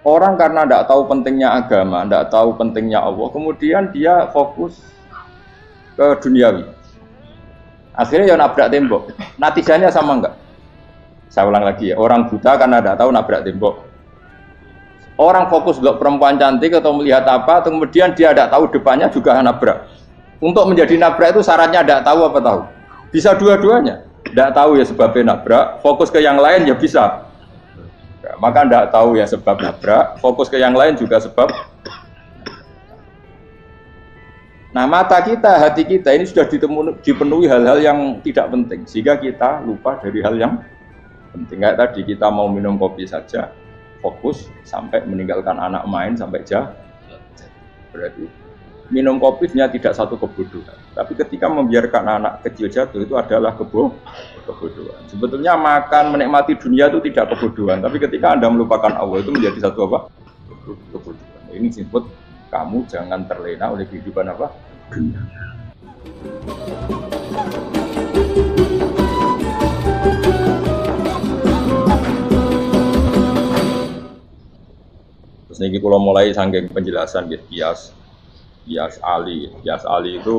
Orang karena tidak tahu pentingnya agama, tidak tahu pentingnya Allah, kemudian dia fokus ke duniawi. Akhirnya ya nabrak tembok. Natijanya sama enggak? Saya ulang lagi ya, orang buta karena tidak tahu nabrak tembok. Orang fokus untuk perempuan cantik atau melihat apa, kemudian dia tidak tahu depannya juga nabrak. Untuk menjadi nabrak itu syaratnya tidak tahu apa tahu. Bisa dua-duanya. Tidak tahu ya sebabnya nabrak, fokus ke yang lain ya bisa. Ya, maka tidak tahu ya sebab nabrak, fokus ke yang lain juga sebab. Nah mata kita, hati kita ini sudah dipenuhi hal-hal yang tidak penting, sehingga kita lupa dari hal yang penting. Kayak tadi kita mau minum kopi saja, fokus sampai meninggalkan anak main sampai jauh. Berarti minum kopi sebenarnya tidak satu kebodohan, tapi ketika membiarkan anak kecil jatuh itu adalah kebodohan. Sebetulnya makan menikmati dunia itu tidak kebodohan, tapi ketika Anda melupakan Allah itu menjadi satu apa? Kebodohan. Ini disebut kamu jangan terlena oleh kehidupan apa? Dunia. Terus niki kalau mulai saking penjelasan gitu, kias Ali itu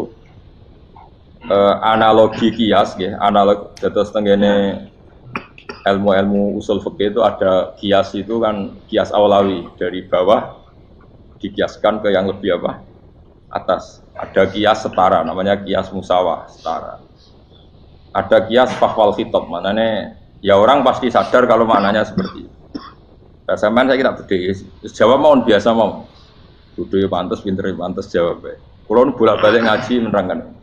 analogi kias ya, analog terus tenggene ilmu usul fikih itu ada kias itu kan kias awlawi dari bawah dikiaskan ke yang lebih apa atas. Ada kias setara namanya kias musawah setara. Ada kias fahwal khitab, maknanya ya orang pasti sadar kalau maknanya seperti itu. Nah, saya kira beda, jawab mau biasa mau. Bodoh pantas, pinter pantas jawab. Kalau bolak-balik ngaji menerangkan.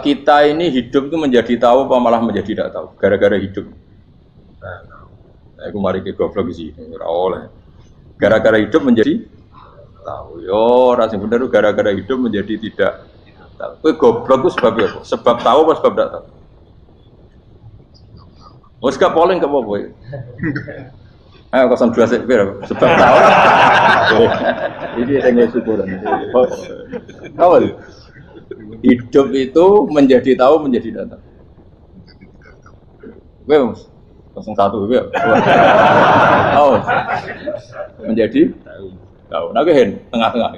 Kita ini hidup itu menjadi tahu apa malah menjadi tidak tahu gara-gara hidup. Nah, aku mari ke goblok sih, oleh. Gara-gara hidup menjadi tahu. Yo, rasa bener gara-gara hidup menjadi tidak tahu. Kowe goblok itu sebab apa? Sebab tahu apa sebab tidak tahu? Wes gak polling ke apa? Ayo 02 sik sebab tahu. Ini yang syukuran. Awal. Hidup itu menjadi tahu menjadi tidak tahu. Wes 01 ya. Oh. Menjadi tahu. Nah hen tengah-tengah.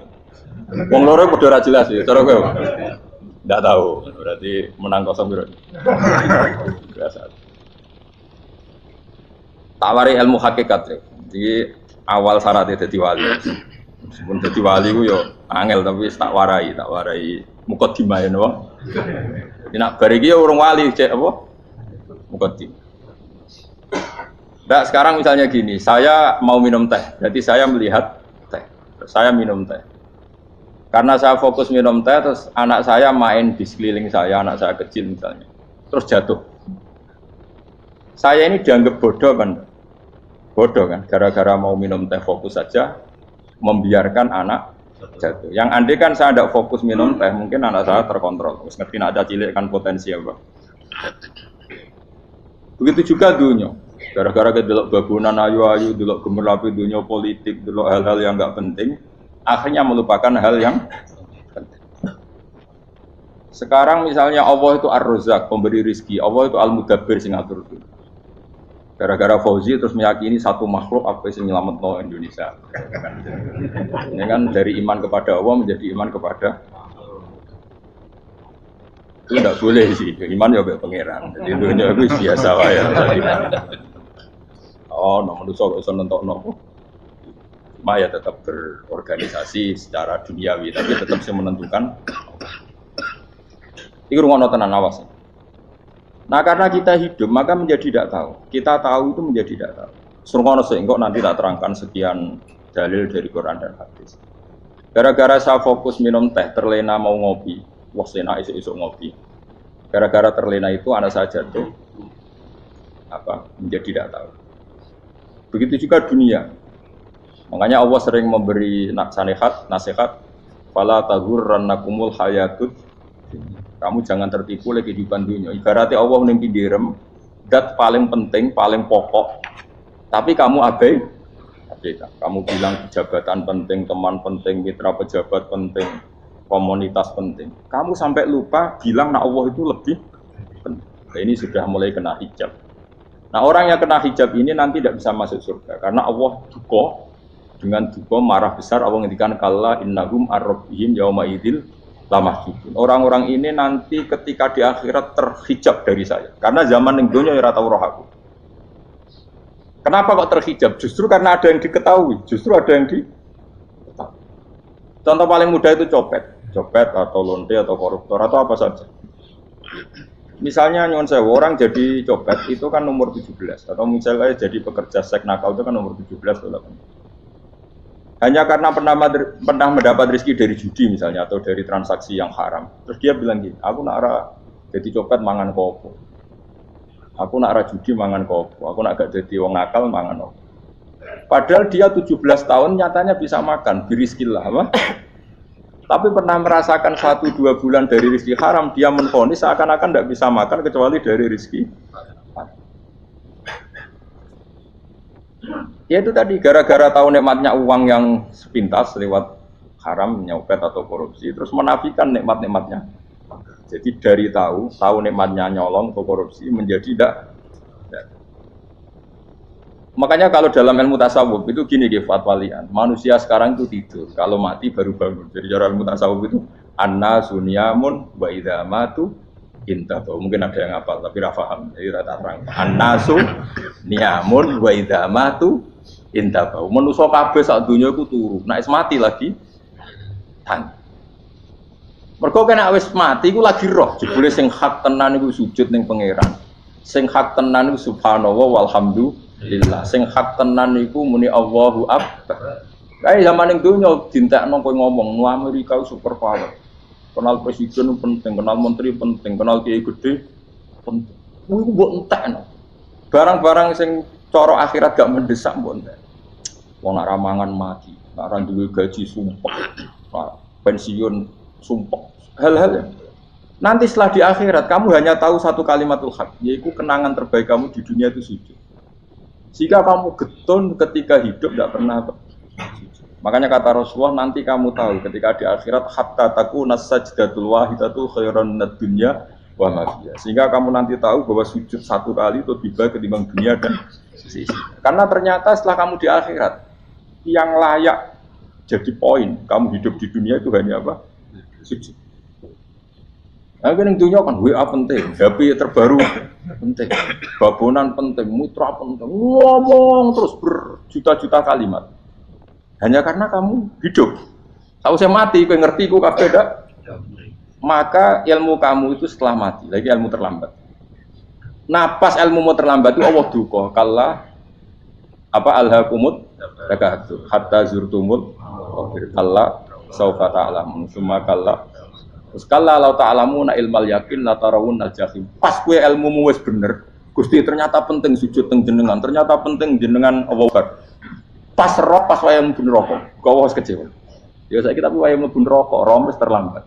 Wong loro padha ora jelas ya, cara kowe. Ndak tahu. Berarti menang 0 berarti. Biasa. Tawari ilmu hakikat ya. Jadi awal syaratnya jadi wali. Meskipun jadi wali ku yo angel tapi tak warai mukadimah ya napa. Jadi nak bar iki urung wali cek apa? Mukadimah. Nah, sekarang misalnya gini, saya mau minum teh, berarti saya melihat teh, saya minum teh. Karena saya fokus minum teh, terus anak saya main di sekeliling saya, anak saya kecil misalnya, terus jatuh. Saya ini dianggap bodoh kan, gara-gara mau minum teh fokus saja, membiarkan anak jatuh. Yang andai kan saya tidak fokus minum teh, mungkin anak saya terkontrol, terus ngerti ada cilik kan potensi apa. Begitu juga dunia. Gara-gara delok babunan ayu-ayu, delok gemerlapi dunia politik, delok hal-hal yang enggak penting, akhirnya melupakan hal yang penting. Sekarang misalnya Allah itu Ar-Razzaq, pemberi rizki, Allah itu Al-Mudabbir sing ngatur. Gara-gara Fauzi terus meyakini satu makhluk apa yang nyelametno Indonesia. Ini kan dari iman kepada Allah menjadi iman kepada itu tidak boleh sih, iman ya kayak pangeran. Jadi dunia itu biasa wae ya. Oh, nomor itu soal nonton nopo. Maya tetap berorganisasi secara duniawi, tapi tetap sih menentukan. Ini rumah tenan awas. Nah karena kita hidup maka menjadi tidak tahu. Kita tahu itu menjadi tidak tahu. Surungono sehingga nanti tak terangkan sekian dalil dari Quran dan hadis. Gara-gara saya fokus minum teh, terlena mau ngopi, wah sena isuk-isuk ngopi. Gara-gara terlena itu anak saya jatuh, menjadi tidak tahu. Begitu juga dunia. Makanya Allah sering memberi nasihat, fala taghurrannakumul hayatud. Kamu jangan tertipu oleh kehidupan dunia. Ibaratnya Allah menimpi direm, dat paling penting, paling pokok. Tapi kamu abaikan. Kamu bilang jabatan penting, teman penting, mitra pejabat penting, komunitas penting. Kamu sampai lupa bilang nah Allah itu lebih penting. Nah, ini sudah mulai kena hijab. Nah orang yang kena hijab ini nanti tidak bisa masuk surga karena Allah duka dengan duka marah besar Allah ngendikan kalla innahum ar-rabbihim yauma idzil lamahjubun. Orang-orang ini nanti ketika di akhirat terhijab dari saya. Karena zaman ning donya ora tau roh aku. Kenapa kok terhijab? Justru karena ada yang diketahui, justru ada yang diketahui. Contoh paling mudah itu copet atau lonte atau koruptor atau apa saja. Misalnya nyuwun sewu orang jadi copet itu kan nomor 17 atau misalnya jadi pekerja seks nakal itu kan nomor 17 atau 18. Hanya karena pernah mendapat rezeki dari judi misalnya atau dari transaksi yang haram. Terus dia bilang gini, aku nak jadi copet mangan kopo. Aku nak judi mangan kopo. Aku nak gak jadi wong nakal mangan kopo. Padahal dia 17 tahun nyatanya bisa makan, birizkillah apa? Tapi pernah merasakan 1-2 bulan dari rezeki haram, dia menvonis seakan-akan tidak bisa makan kecuali dari rezeki haram. Ya itu tadi, gara-gara tahu nikmatnya uang yang sepintas lewat haram, nyopet atau korupsi, terus menafikan nikmat-nikmatnya. Jadi dari tahu nikmatnya nyolong atau korupsi menjadi tidak. Makanya kalau dalam ilmu tasawuf itu gini fatwalian, manusia sekarang itu tidur, kalau mati baru bangun. Jadi cara ilmu tasawuf itu annasu niyamun wa idza matu intabu. Mungkin ada yang hafal tapi ora paham. Jadi rata terang. Annasu niyamun wa idza matu intabu. Manusa kabeh sak donya iku turu. Nek wis mati lagi tan. Mergo kena wis mati iku lagi roh. Jebule sing hak tenan iku sujud ning pangeran. Sing hak tenan iku subhanallah walhamdulillah. Sing hak tenan iku muni Allahu akbar. Kae zaman ning donya dintekno kowe ngomong nu Amerika super power. Kenal presiden penting, kenal menteri penting, kenal kiai gede penting. Kuwi mbok entekno. Barang-barang sing cara akhirat gak mendesak mbok entek. Wong nak ramangan mati, nak ra duwe gaji sumpek. Pensiun sumpek. Hal-hal yang nanti setelah di akhirat kamu hanya tahu satu kalimatul haq, yaitu kenangan terbaik kamu di dunia itu sujud. Jika kamu getun ketika hidup tidak pernah sujud. Makanya kata Rasulullah nanti kamu tahu ketika di akhirat hatta takuna sajdatul wahidatu khairan minad dunya wa ma fiha. Sehingga kamu nanti tahu bahwa sujud satu kali itu lebih baik ketimbang dunia dan sisi. Karena ternyata setelah kamu di akhirat yang layak jadi poin kamu hidup di dunia itu hanya apa? Sujud. Nah, kan yang dunia kan WA penting, HP terbaru penting, babonan penting, mitra penting, ngomong terus berjuta-juta kalimat. Hanya karena kamu hidup. Tahu saya mati, kau ngerti, kau kabeh dak. Maka ilmu kamu itu setelah mati, lagi ilmu terlambat. Nah, pas ilmu mau terlambat itu Allah duka, kalla apa alhaqumut takadzur hatta zurtumul qabir. Kalla saufa ta'lamun, summa kalla. Terus kalla law ta'lamuna ilmal yakin la tarawun al-jahim. Pas kowe ilmumu wis bener, Gusti ternyata penting sujud teng jenengan, ternyata penting jenengan Allah. Pas roh pas wae mlebu neraka, kok wis kecewa. Ya saiki tapi wae mlebu neraka, roh wis terlambat.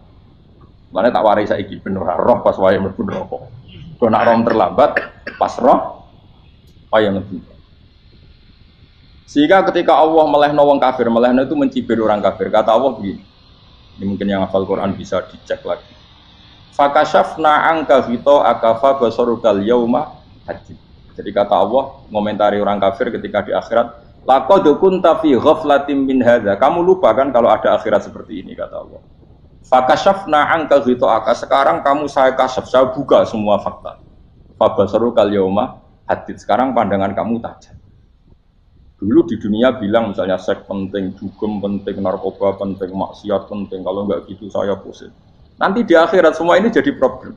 Mane tak warai saiki ben ora roh pas wae mlebu neraka. Kok nek roh terlambat, pas roh wae mlebu. Sehingga ketika Allah melehno wong kafir, melehno itu mencibir orang kafir. Kata Allah begini. Ini mungkin yang hafal Quran bisa dicek lagi. Fakashafna angka hito akafa basarukal yauma hadid. Jadi kata Allah ngomentari orang kafir ketika di akhirat, laqad kunta fi ghaflatin min hadza. Kamu lupa kan kalau ada akhirat seperti ini kata Allah. Fakashafna angka hito aka. Sekarang kamu saya kasaf, saya buka semua fakta. Fa basarukal yauma hadid. Sekarang pandangan kamu tajam. Dulu di dunia bilang misalnya seks penting, dugem penting, narkoba penting, maksiat penting. Kalau enggak gitu saya pusing. Nanti di akhirat semua ini jadi problem.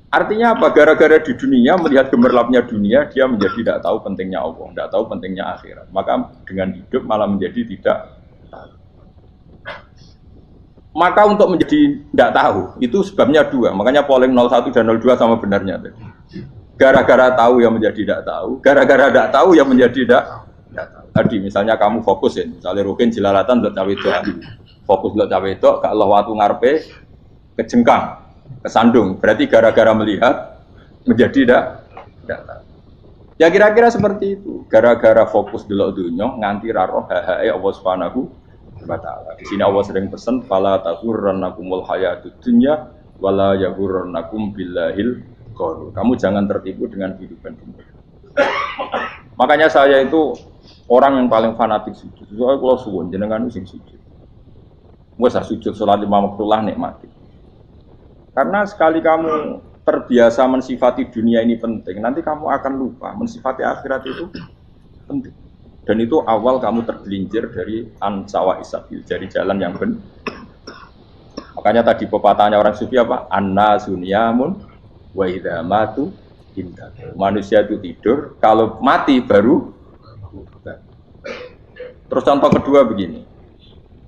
Artinya apa? Gara-gara di dunia melihat gemerlapnya dunia, dia menjadi tidak tahu pentingnya Allah, tidak tahu pentingnya akhirat. Maka dengan hidup malah menjadi tidak tahu. Maka untuk menjadi tidak tahu itu sebabnya dua. Makanya polling 01 dan 02 sama benarnya tadi. Gara-gara tahu yang menjadi tidak tahu, gara-gara tidak tahu yang menjadi tidak tahu. Tadi misalnya kamu fokus ya, misalnya Rukin jelalatan buat cawe itu, fokus buat cawe itu, ke Allah waktu ngarepe kejengkang, kesandung. Berarti gara-gara melihat menjadi tidak tahu. Ya kira-kira seperti itu. Gara-gara fokus delok dunya nganti roh hae Allah Subhanahu wa taala. Di sini Allah sering pesan fala taghurrannakumul hayatud dunya wala yaghurrannakum billahil. Kamu jangan tertipu dengan kehidupan dunia. Makanya saya itu Orang yang paling fanatik sujud. Soalnya kalau suwun jenengan sing sujud. Wes sujud salat lima waktulah nikmati. Karena sekali kamu terbiasa mensifati dunia ini penting, nanti kamu akan lupa mensifati akhirat itu penting. Dan itu awal kamu tergelincir dari ansawa isabil, dari jalan yang benar. Makanya tadi pepatahnya orang sufi apa? An-nasu niyamun wa idza matu indah. Manusia itu tidur, kalau mati baru. Terus contoh kedua begini.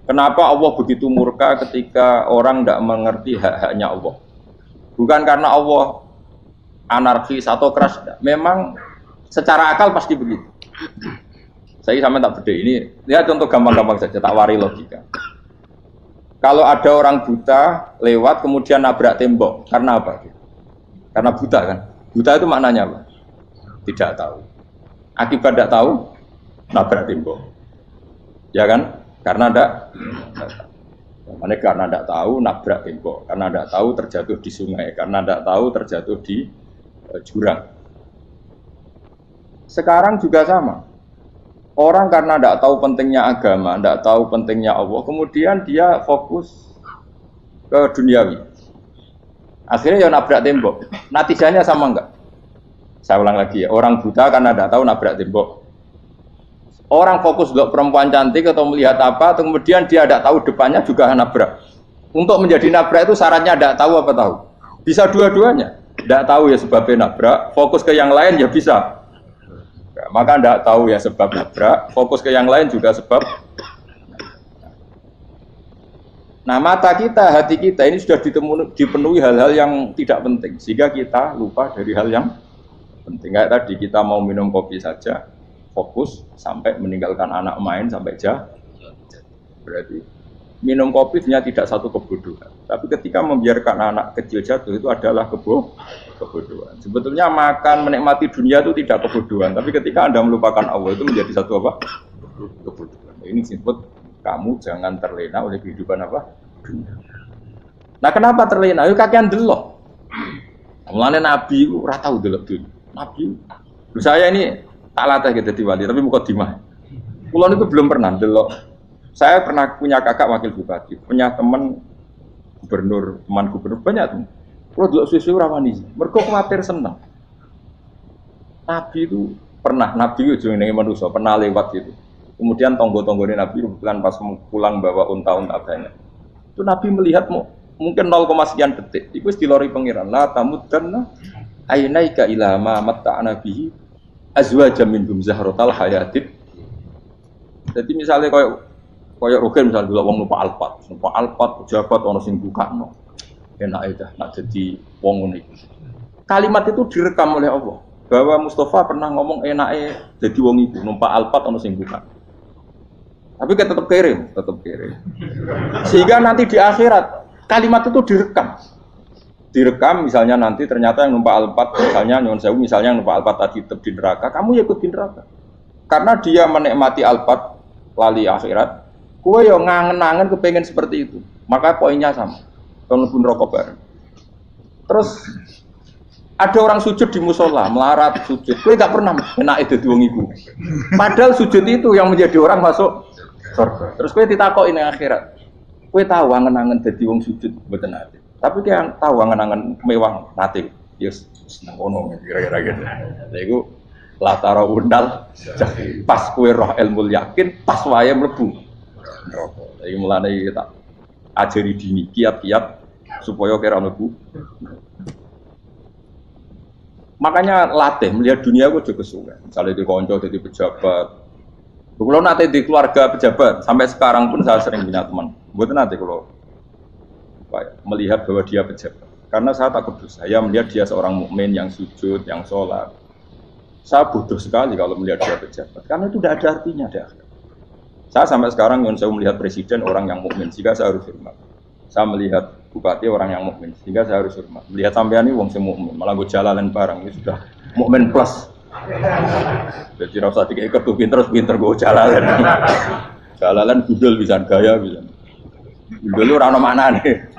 Kenapa Allah begitu murka ketika orang tidak mengerti hak-haknya Allah? Bukan karena Allah anarkis atau keras. Memang secara akal pasti begitu. Saya sama tak beda ini. Lihat contoh gampang-gampang saja, tak wari logika. Kalau ada orang buta lewat kemudian nabrak tembok, karena apa? Karena buta kan? Buta itu maknanya apa? Tidak tahu. Akibat tidak tahu, nabrak tembok. Ya kan? Karena tidak tahu nabrak tembok, karena tidak tahu terjatuh di sungai, karena tidak tahu terjatuh di jurang. Sekarang juga sama. Orang karena tidak tahu pentingnya agama, tidak tahu pentingnya Allah, kemudian dia fokus ke duniawi. Akhirnya ya nabrak tembok. Natijanya sama enggak? Saya ulang lagi ya. Orang buta karena tidak tahu nabrak tembok. Orang fokus untuk perempuan cantik atau melihat apa, atau kemudian dia tidak tahu depannya juga nabrak. Untuk menjadi nabrak itu syaratnya tidak tahu apa tahu. Bisa dua-duanya. Tidak tahu ya sebabnya nabrak, fokus ke yang lain ya bisa. Nah, maka tidak tahu ya sebab nabrak, fokus ke yang lain juga sebab. Nah mata kita, hati kita ini sudah dipenuhi hal-hal yang tidak penting, sehingga kita lupa dari hal yang penting. Kayak tadi kita mau minum kopi saja, fokus sampai meninggalkan anak main sampai berarti minum kopi sebenarnya tidak satu kebodohan, tapi ketika membiarkan anak kecil jatuh itu adalah kebodohan. Sebetulnya makan menikmati dunia itu tidak kebodohan, tapi ketika Anda melupakan Allah itu menjadi satu apa? Kebodohan. Ini disebut kamu jangan terlena oleh kehidupan apa? Dunia. Nah kenapa terlena? Yuk kakean delok. Mulane Nabi itu ora tau delok dunia. Nabi, saya ini tak latih gitu di wali, tapi mukadimah. Kulon itu belum pernah delok. Saya pernah punya kakak wakil bupati, punya teman gubernur, teman gubernur banyak tuh. Kalau delok susu rawani, mereka khawatir senang. Nabi itu pernah, Nabi itu jenenge manusia, pernah lewat gitu. Kemudian tonggo-tonggone Nabi kebetulan pas pulang bawa unta-unta banyak. Itu Nabi melihat mungkin 0, sekian detik. Itu dilori pengiran. La tamuddanna ainaika ila ma matta'na bihi azwajam minhum zahratal hayatid. Jadi misalnya koyo Rogen misalnya dulu wong numpak Alphard pejabat ono sing bukakno. Enak aja nak jadi wong ngene iki. Kalimat itu direkam oleh Allah bahwa Mustafa pernah ngomong enake jadi wong iku numpak Alphard ono sing buka. Tapi kan tetap kere. Sehingga nanti di akhirat kalimat itu direkam misalnya nanti ternyata yang numpak Alphard misalnya nyuwun sewu misalnya yang numpak Alphard tadi tetap di neraka, kamu ya ikut di neraka. Karena dia menikmati Alphard lali akhirat, kowe yo ngangen-angen kepengen seperti itu. Maka poinnya sama. Kon pun rokok bareng. Terus ada orang sujud di musola, melarat sujud. Kowe enggak pernah enake dadi wong iku. Padahal sujud itu yang menjadi orang masuk surga. Terus kowe ditakoki ning akhirat. Kowe tahu angen-angen dadi wong sujud mboten ate. Tapi kan tahu angen-angen mewah nate. Yes, seneng ngono kira-kira gitu. Lha iku latara undal pas kowe roh ilmu yakin pas wae mlebu neraka. Iki mulane kita ajari dini kiat-kiat supaya kira mlebu. Makanya latih melihat dunia kok juga kesuwen. Misalnya di konco jadi pejabat. Kalau nanti di keluarga pejabat sampai sekarang pun saya sering punya teman. Buat nanti kalau melihat bahwa dia pejabat. Karena saya takut dosa. Saya melihat dia seorang mukmin yang sujud, yang sholat. Saya bodoh sekali kalau melihat dia pejabat. Karena itu tidak ada artinya deh. Saya sampai sekarang yang saya melihat presiden orang yang mukmin, sehingga saya harus hormat. Saya melihat bupati orang yang mukmin, sehingga saya harus hormat. Melihat sampean ini wong sing mukmin, malah gue jalalan barang ini sudah mukmin plus. Jadi rasa dikit kertu pinter gue jalalan. Jalalan budul bisa gaya bisa. Budul ora ono maknane.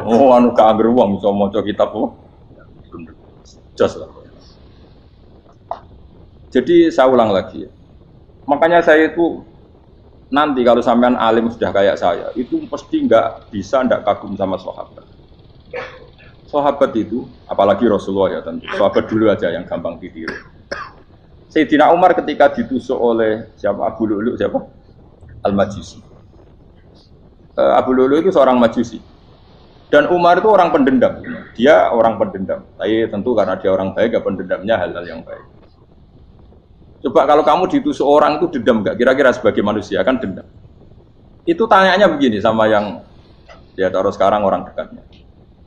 Oh anu kangger wong iso maca kitab kok. Jos lah. Jadi saya ulang lagi ya. Makanya saya itu nanti kalau sampean alim sudah kayak saya, itu pasti nggak bisa nggak kagum sama sahabat. Sahabat itu, apalagi Rasulullah ya tentu. Sahabat dulu aja yang gampang ditiru. Sayyidina Umar ketika ditusuk oleh siapa? Abu Lu'lu' siapa? Al-Majusi. Abu Lu'lu' itu seorang Majusi. Dan Umar itu orang pendendam. Dia orang pendendam. Tapi tentu karena dia orang baik, ya pendendamnya hal-hal yang baik. Coba kalau kamu ditusuk orang itu dendam nggak? Kira-kira sebagai manusia kan dendam. Itu tanyanya begini sama yang ya taruh sekarang orang dekatnya.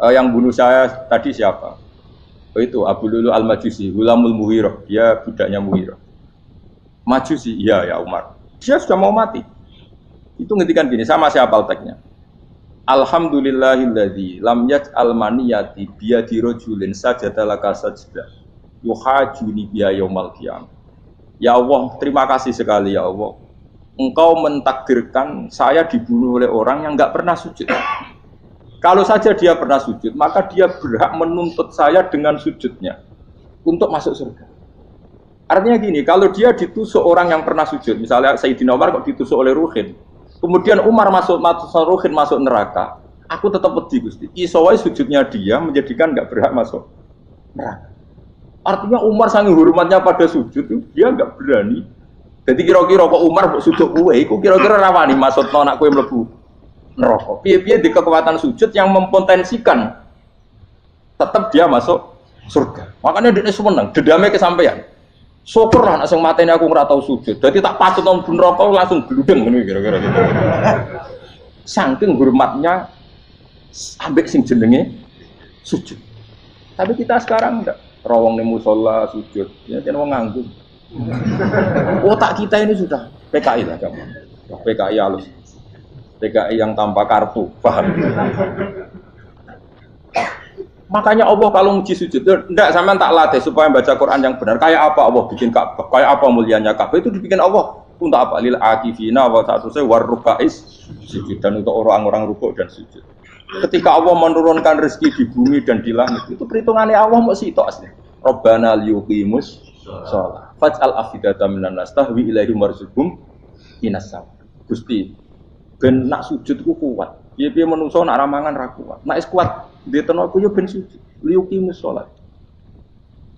Yang bunuh saya tadi siapa? Oh itu Abu Lu'lu' Al-Majusi, Gulamul Mughirah, dia budaknya Mughirah. Majusi, iya ya Umar. Dia sudah mau mati. Itu ngetikan gini, sama siapa teksnya? Alhamdulillahilladzi lam yaj'al maniyati biyadi rajulin sajada laka sajda yuhajuni biya yaumal qiyamah. Ya Allah, terima kasih sekali ya Allah. Engkau mentakdirkan saya dibunuh oleh orang yang enggak pernah sujud. Kalau saja dia pernah sujud, maka dia berhak menuntut saya dengan sujudnya untuk masuk surga. Artinya gini, kalau dia ditusuk orang yang pernah sujud, misalnya Sayyidina Umar kok ditusuk oleh Ruhin, kemudian Umar Ruhin masuk neraka, aku tetap pedih Gusti. Isowai sujudnya dia menjadikan nggak berhak masuk neraka. Artinya Umar saking hormatnya pada sujud, dia nggak berani. Jadi kira-kira kok Umar sujud kue, aku kira-kira rawani masuk anak kue mlebu neraka. Piye-piye di kekuatan sujud yang mempotensikan tetap dia masuk surga. Makanya dia seneng, dedame kesampaian. Syukurlah nek sing mateni aku ora tau sujud. Dadi tak patut nang neraka langsung gludeng ngene kira-kira gitu. Saking hormatnya ambek sing jenenge sujud. Tapi kita sekarang enggak rawong ning musala sujud. Ya kan wong nganggur. Otak kita ini sudah PKI lah kamu. PKI halus. PKI yang tanpa kartu, paham? Makanya Allah kalau muji sujud, enggak sampean tak latih supaya baca Quran yang benar. Kayak apa Allah bikin Ka'bah? Kayak apa mulianya Ka'bah? Itu dibikin Allah untuk apa? Lil akifina wa sa'tusai warrukais sujud, dan untuk orang-orang rukuk dan sujud. Ketika Allah menurunkan rezeki di bumi dan di langit, itu perhitungannya Allah mau sitok asli. Rabbana liyuqimus shalah faj'al afidatan minan nas tahwi ilaihim warzuqhum minas sama. Gusti ben nak sujud ku kuat. Piye-piye menungso nak ramangan ra kuat. Nak is kuat diteno ku yo ben sujud. Liyuqimus shalah.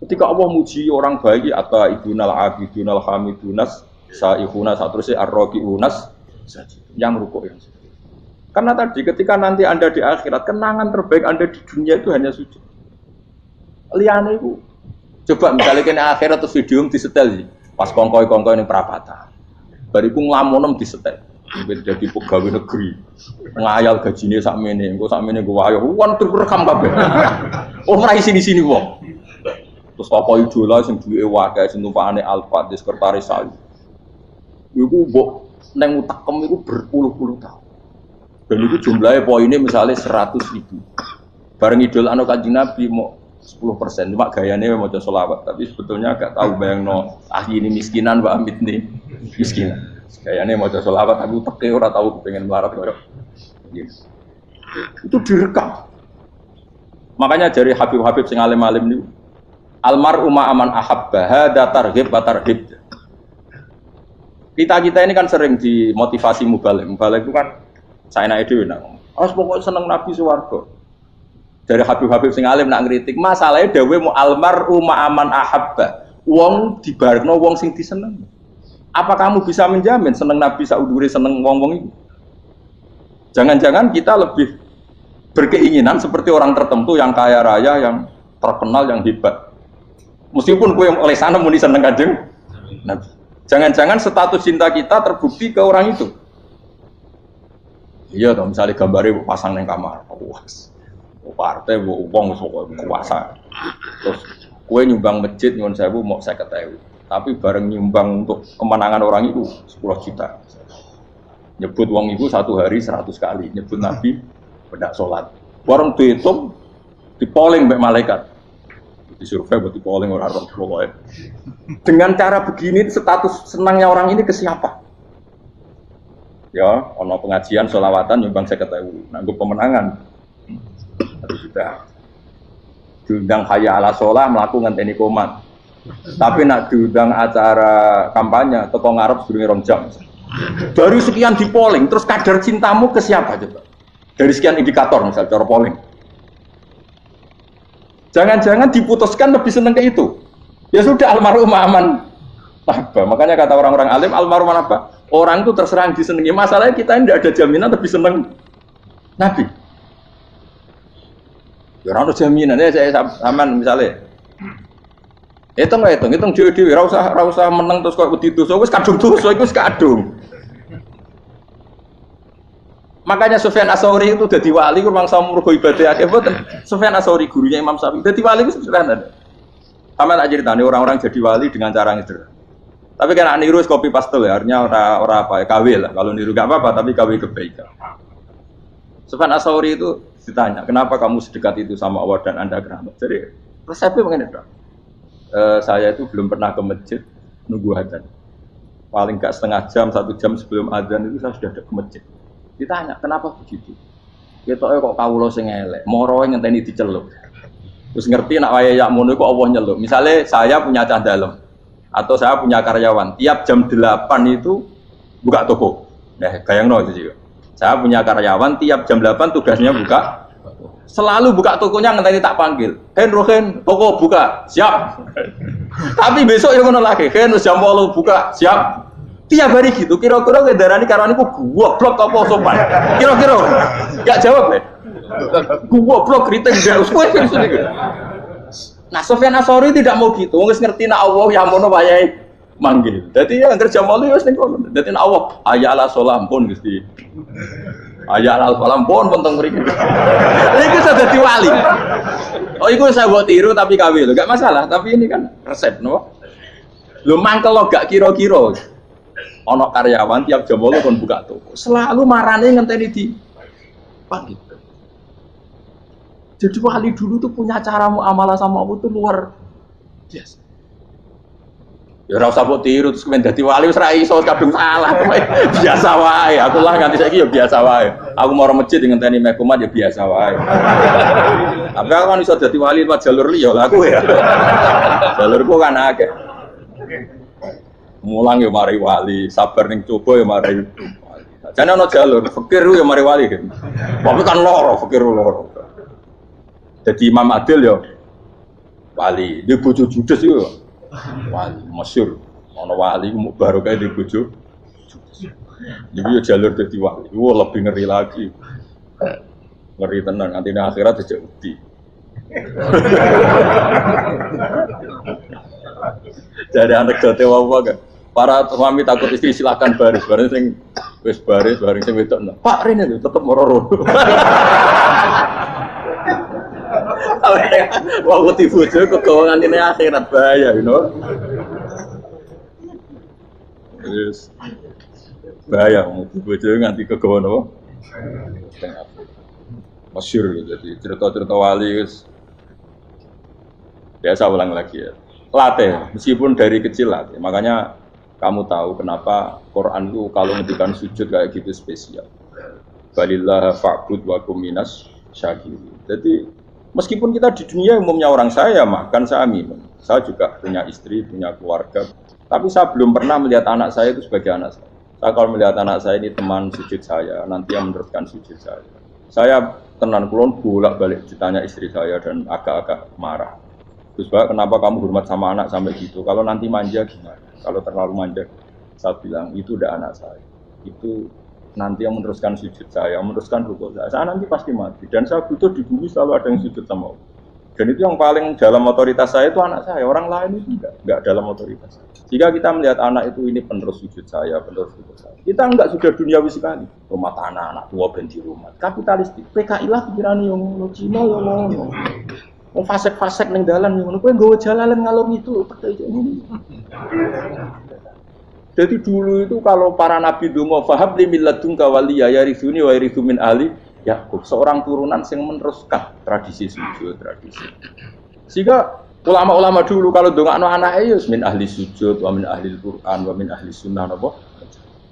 Ketika Allah muji orang baik atau ibunal abidunal hamidunas saihuna satrusé arraqiunas yang rukuk yang sujud. Karena tadi ketika nanti Anda di akhirat, kenangan terbaik Anda di dunia itu hanya sujud. Liyane iku coba misalnya kene akhirat terus video disetel sih. Pas kongkoi-kongkoi ning perapatan. Bariku nglamunem disetel. Jadi pegawai negeri. Ngayal gajine sakmene, engko sakmene go wayo. Wan direkam kabeh. Oh ora sini-sini wong. Terus apa idola sing duwe wae sing tumpakane Alphard di sekretaris saya. Iku mbok nang utekem iku berpuluh-puluh tahun. Dan itu jumlahnya poinnya misalnya 100.000. Bareng idola anu Kanjeng Nabi mau 10%, cuma gayanya mau coba sholawat, tapi sebetulnya agak tahu bayang ahli ini miskinan, Mbak Amit nih miskinan. Gayanya mau coba sholawat, tapi teke ora tahu pengen melarat koyo. Itu direkam. Makanya dari Habib-habib sing alim-alim niku, almar'u ma'aman ahabba hada targhib wa tarhib. Kita ini kan sering dimotivasi mubalek. Mubalek itu kan saya naik dhewe nang. Harus pokoknya seneng Nabi swarga. Dari Habib-habib sing alim nak ngritik, masalahnya dawuh mu almar'u ma'aman ahabba. Wong dibarno wong sing diseneng. Apa kamu bisa menjamin seneng Nabi saudure seneng wong-wong itu? Jangan-jangan kita lebih berkeinginan seperti orang tertentu yang kaya raya, yang terkenal, yang hebat. Meskipun kowe oleh sana muni seneng Kanjeng Nabi. Jangan-jangan status cinta kita terbukti ke orang itu. Iya toh, misalnya gambarnya pasang neng kamar, puas. Partai wong kuasa. Terus kue nyumbang masjid nyuwun sewu mau 50.000. Tapi bareng nyumbang untuk kemenangan orang itu 10 juta. Nyebut wong itu satu hari 100 kali, nyebut Nabi bedak sholat. Bareng dihitung, dipoling mbek malaikat. Disurvei buat dipoling orang pokoknya. Dengan cara begini status senangnya orang ini ke siapa? Ya, ono pengajian sholawatan nyumbang 50.000, nanggup pemenangan. Harus sudah diundang hayya ala sholah melakukan ngenteni komat. Tapi nak diundang acara kampanye teko ngarep sedurunge 2 jam. Dari sekian di polling, terus kadar cintamu ke siapa coba? Dari sekian indikator misal cara polling. Jangan-jangan diputuskan lebih seneng ke itu. Ya sudah almarhum aman. Apa? Makanya kata orang-orang alim almarhum apa? Orang itu terserah disenangi. Masalahnya kita tidak ada jaminan lebih seneng Nabi. Ya ora ono jaminan ya saya sampean misalnya. Hitung dhewe-dhewe ora usah meneng terus kok wedi dosa wis kadung dosa iku wis kadung. Makanya Sufyan Ats-Tsauri itu dadi wali ku mangsa mergo ibadah akeh mboten. Sufyan Ats-Tsauri gurunya Imam Syafi'i dadi wali ku sederhana. Sama tak ceritane orang-orang jadi wali dengan cara ngeder. Tapi kan niru copy paste ya, artinya ora apa ya KW lah. Kalau niru gak apa-apa tapi KW kebaikan. Sufyan Ats-Tsauri itu ditanya, "Kenapa kamu sedekat itu sama Allah dan Anda keramat?" Jadi resepnya begini, Dok. Saya itu belum pernah ke masjid nunggu adzan. Paling enggak setengah jam, 1 jam sebelum adzan itu saya sudah ada ke masjid. Ditanya, "Kenapa begitu?" Ketoke kok kawula sing elek, moro ngenteni diceluk. Terus ngerti nak waya yak ngono iku Allah nyeluk. Misalnya saya punya cah dalem atau saya punya karyawan, tiap jam 8 itu buka toko. Nah, bayangno itu juga. Saya punya karyawan tiap jam 8 tugasnya buka. Selalu buka tokonya ngenteni tak panggil. Rohen, toko buka, siap. Tapi besok yang ngono lagi, jam 8 buka, siap. Tiap hari gitu, kira-kira ngedarani karyawan iku goblok apa sopan. Kira-kira enggak jawab ya. Goblok kritik ndak usah gitu. Nah, Sufyan Ats-Tsauri tidak mau gitu. Wis ngerti nak Allah yang mono wayahe manggil. Dadi ya anggere jam 8 wis ning kono. Dadi nak Allah ayala salam pun Gusti. Ayala salam pun teng mriki. Iku sudah dadi wali. Oh, iku saya buat tiru tapi KW lho, enggak masalah, tapi ini kan resep no. Lho mangkel lo gak kira-kira. Ono karyawan tiap jam 8 kon buka toko. Selalu marane ngenteni di panggil. Jadi wali dulu tuh punya cara muamalah sama Allah tuh luar biasa. Ya ora usah mbok tiru terus kemen dadi wali wis ra iso kadung salah. Biasa wae. Aku lah nganti saiki ya biasa wae. Aku mau masjid ngenteni meh kumat ya biasa wae. Tapi aku kan iso dadi wali lewat jalur liya lah aku ya. Jalurku kan akeh. Mulang ya mari wali, sabar ning coba ya mari wali. Jane ana jalur fikir ya mari wali kan. Tapi kan loro fikir loro. Jadi Imam Adil ya wali, dia bojo judes itu wali, masyhur. Ana wali baru kayak dia bojo judes. Jadi ya jalur jadi wali, wah lebih ngeri lagi. Ngeri tenan, nanti akhirat aja wedi. Jadi anekdote apa kan? Para suami takut istri silakan baris sing wis baris sing wedok. Pak Rene lho tetep moro-moro. Wah, tipu bojo kegawangan ini akhirat bahaya, you know. Yes. Bahaya, tipu bojo nganti kegawan apa? Masyhur gitu. Jadi cerita-cerita wali guys. Biasa ulang lagi ya. Latih, meskipun dari kecil latih. Makanya kamu tahu kenapa Quran itu kalau ngendikan sujud kayak gitu spesial. Balillah fa'bud wa kum minas syakirin. Jadi meskipun kita di dunia umumnya orang saya makan, saya minum. Saya juga punya istri, punya keluarga. Tapi saya belum pernah melihat anak saya itu sebagai anak saya. Saya kalau melihat anak saya ini teman sujud saya, nanti yang meneruskan sujud saya. Saya tenan kulon bolak-balik ditanya istri saya dan agak-agak marah. Terus Pak, kenapa kamu hormat sama anak sampai gitu? Kalau nanti manja gimana? Kalau terlalu manja, saya bilang itu udah anak saya. Itu nanti yang meneruskan sujud saya, meneruskan rukuk saya nanti pasti mati. Dan saya butuh di bumi selalu ada yang sujud sama Allah. Dan itu yang paling dalam otoritas saya itu anak saya. Orang lain itu enggak dalam otoritas saya. Jika kita melihat anak itu ini penerus sujud saya, penerus rukuk saya, kita enggak sudah duniawi sekali. Rumah tanah, anak tua benci rumah. Kapitalistik. PKI lah pikiran yang ngono, Cina yang ngono. Mau fasek-fasek ning dalan yang ngono. Kowe nggawa jalalan ngalor itu percaya ini. Jadi dulu itu kalau para nabi donga fahab li milladunka waliya yarithuni wa yarithu min ahli Yakub, seorang turunan yang meneruskan tradisi sujud, tradisi. Sehingga ulama-ulama dulu kalau dongakno anake ya min ahli sujud, wa min ahli Al-Qur'an, wa min ahli sunnah napa.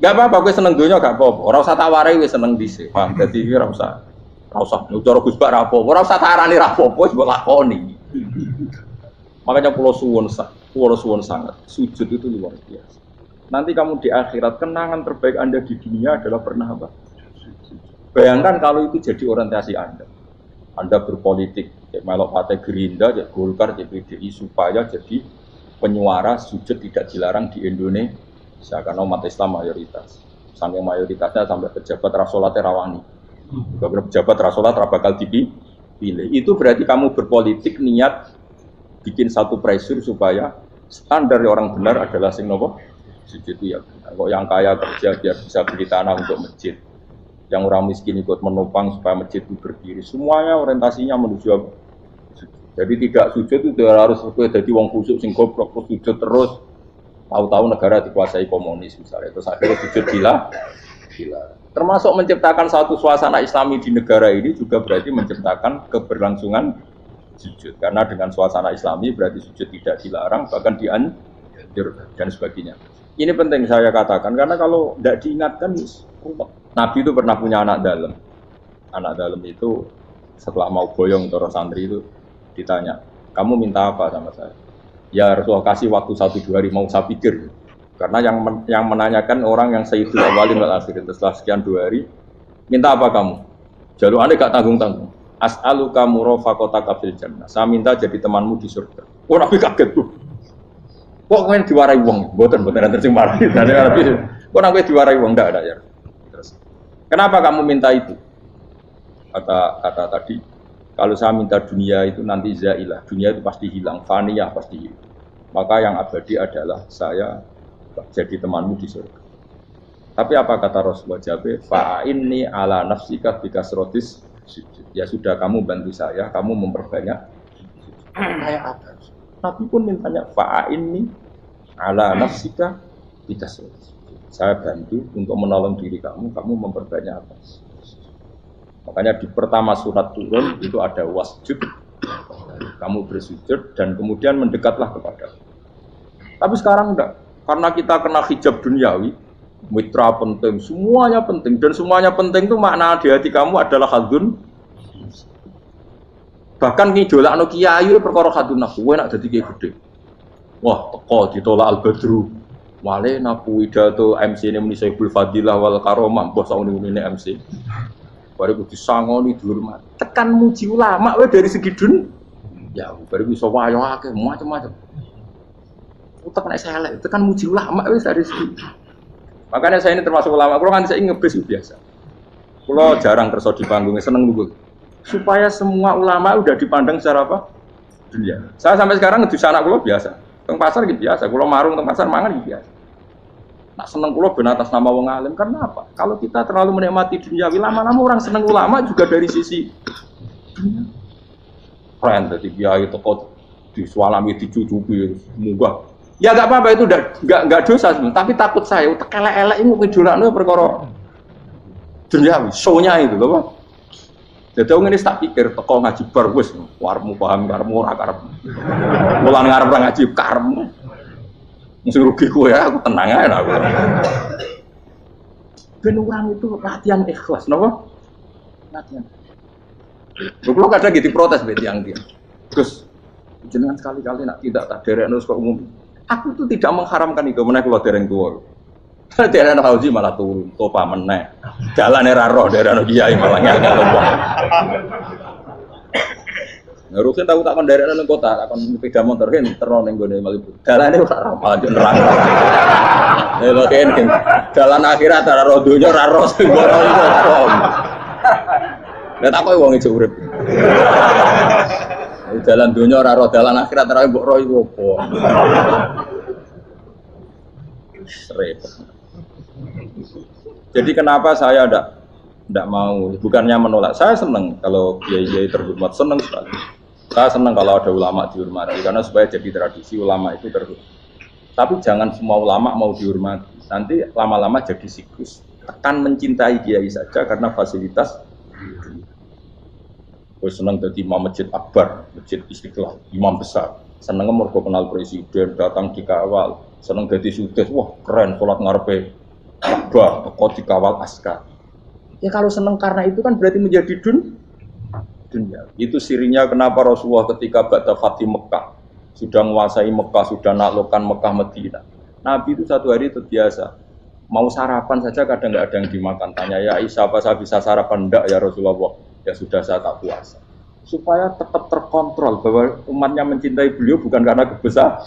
Enggak apa-apa kowe seneng donya gak apa-apa. Ora usah tak warai wis seneng dhisik. Paham? Dadi ora usah. Ora usah cara Gus Bak ra apa-apa. Ora usah tak arani ra apa-apa wis mbok lakoni. Makanya kula suwun suwon sangat. Sujud itu luar biasa. Nanti kamu di akhirat kenangan terbaik Anda di dunia adalah pernah apa? Bayangkan kalau itu jadi orientasi Anda. Anda berpolitik, ya melok partai Gerindra, ya Golkar, ya PDI supaya jadi penyuara sujud tidak dilarang di Indonesia karena umat Islam mayoritas. Saking mayoritasnya sampai pejabat rasolatnya rawani. Juga pejabat rasolat bakal dipilih. Itu berarti kamu berpolitik niat bikin satu pressure supaya standar orang benar adalah sing nopo sujud itu ya benar. Kok yang kaya kerja biar bisa beli tanah untuk masjid. Yang orang miskin ikut menopang supaya masjid itu berdiri. Semuanya orientasinya menuju apa? Jadi tidak sujud itu harus jadi wong kusuk sing goblok sujud terus. Tahu-tahu negara dikuasai komunis misalnya. Terus akhirnya sujud gila. Termasuk menciptakan satu suasana Islami di negara ini juga berarti menciptakan keberlangsungan sujud. Karena dengan suasana Islami berarti sujud tidak dilarang bahkan dianjurkan dan sebagainya. Ini penting saya katakan karena kalau tidak diingatkan Nabi itu pernah punya anak dalam. Anak dalam itu setelah mau boyong toro santri itu ditanya, kamu minta apa sama saya? Ya Rasulullah kasih waktu 1-2 hari mau saya pikir. Karena yang menanyakan orang yang Sayyidul Awwalin wal Akhirin. Setelah sekian 2 hari, minta apa kamu? Jalur Anda gak tanggung-tanggung. As'aluka murafaqataka fil jannah. Saya minta jadi temanmu di surga. Oh Nabi kaget tuh. Kok kalian diwarai uang? Boten nanti sing marah. Kok Nabi diwarai uang enggak ada ya. Kenapa kamu minta itu? Kata tadi, kalau saya minta dunia itu nanti zailah, dunia itu pasti hilang, faniyah pasti hilang. Maka yang abadi adalah saya jadi temanmu di surga. Tapi apa kata Rasulullah Jabe? Fa'inni ala nafsika bikasrotis sujud. Ya sudah kamu bantu saya, kamu memperbanyak. Kayak apa? Nabi pun mintanya fa'inni ala nafsika bikasrotis. Saya bantu untuk menolong diri kamu memperbanyak apa? Makanya di pertama surat turun itu ada wasjud, kamu bersujud dan kemudian mendekatlah kepada. Tapi sekarang enggak, karena kita kena hijab duniawi, mitra penting, semuanya penting dan semuanya penting itu makna di hati kamu adalah hadun. Bahkan ngidolakno kiai perkara hadun nafsu, kowe nak dadi kiai gede. Wah, teko ditolak al-badru. Wale napu pidato MC ini muni Sayyidul Fadilah wal Karomah, mbah sak ngene MC. Baru disangoni dihormat. Tekan muji ulama wae dari segi dun. Ya, baru bisa wayo akeh macam-macam. Utek nek selek, tekan muji ulama wis dari segi. Makanya saya ini termasuk ulama, kalau kan saya ngebis biasa. Kalau jarang kerso di panggung, seneng nunggu. Supaya semua ulama udah dipandang secara apa? Dunia. Saya sampai sekarang ngedus anak kula biasa. Teng pasar gitu biasa, kula marung teng pasar mangan gitu biasa. Nak seneng kula ben atas nama wong alim karena apa? Kalau kita terlalu menikmati dunia, lama-lama orang seneng ulama juga dari sisi dunia. Keren tadi kiai teko disualami dicucupi munggah. Ya enggak apa-apa itu enggak dosa sebenarnya, tapi takut saya utek elek-elek ini ngidolakno perkara duniawi, show-nya itu lho, Pak. Jadi orang ini tak pikir teko ngaji bar wis warmu paham karmu ora karep. Mulan ngarep ora ngaji karmu. Mesti rugi kowe ya, aku tenang ae aku. Ben orang itu latihan ikhlas, napa? Latihan. Kalau kadang gitu protes be tiyang dia. Gus, jenengan sekali-kali nak tidak tak derekno kok umum. Aku tuh tidak mengharamkan itu, meneh kula dereng tuwa. Daerah Hauji malah turun, topa meneh. Jalane ra roh daerah kiai malah ngel topa. Ngerukin tahu tak kon daerah nang kota, tak kon sepeda motor kan terno ning gone Malibu. Dalane ora roh malah nerang. Lho kan dalan akhirat ora roh donya ora roh sing ora iso. Lah tak kowe wong ijo urip. Dalan donya ora roh, dalan akhirat ora mbok roh iku apa. Repot. Jadi kenapa saya tidak mau, bukannya menolak, saya senang kalau kiai-kiai terhormat, senang sekali. Saya senang kalau ada ulama dihormati, karena supaya jadi tradisi ulama itu terhormat. Tapi jangan semua ulama mau dihormati, nanti lama-lama jadi siklus. Tekan mencintai kiai saja karena fasilitas. Saya senang jadi imam masjid akbar, masjid Istiqlal, imam besar. Senang mergo kenal presiden, datang dikawal. Senang jadi sudes, wah keren, sholat ngarepe Ka'bah, teko dikawal askar. Ya kalau senang karena itu kan berarti menjadi dunia. Itu sirinya kenapa Rasulullah ketika ba'da Fatih Mekah sudah menguasai Mekah, sudah naklukkan Mekah Madinah. Nabi itu satu hari itu biasa. Mau sarapan saja kadang nggak ada yang dimakan. Tanya ya Aisyah, apa saya bisa sarapan? Enggak ya Rasulullah. Ya sudah saya tak puasa. Supaya tetap terkontrol bahwa umatnya mencintai beliau bukan karena kebesaran.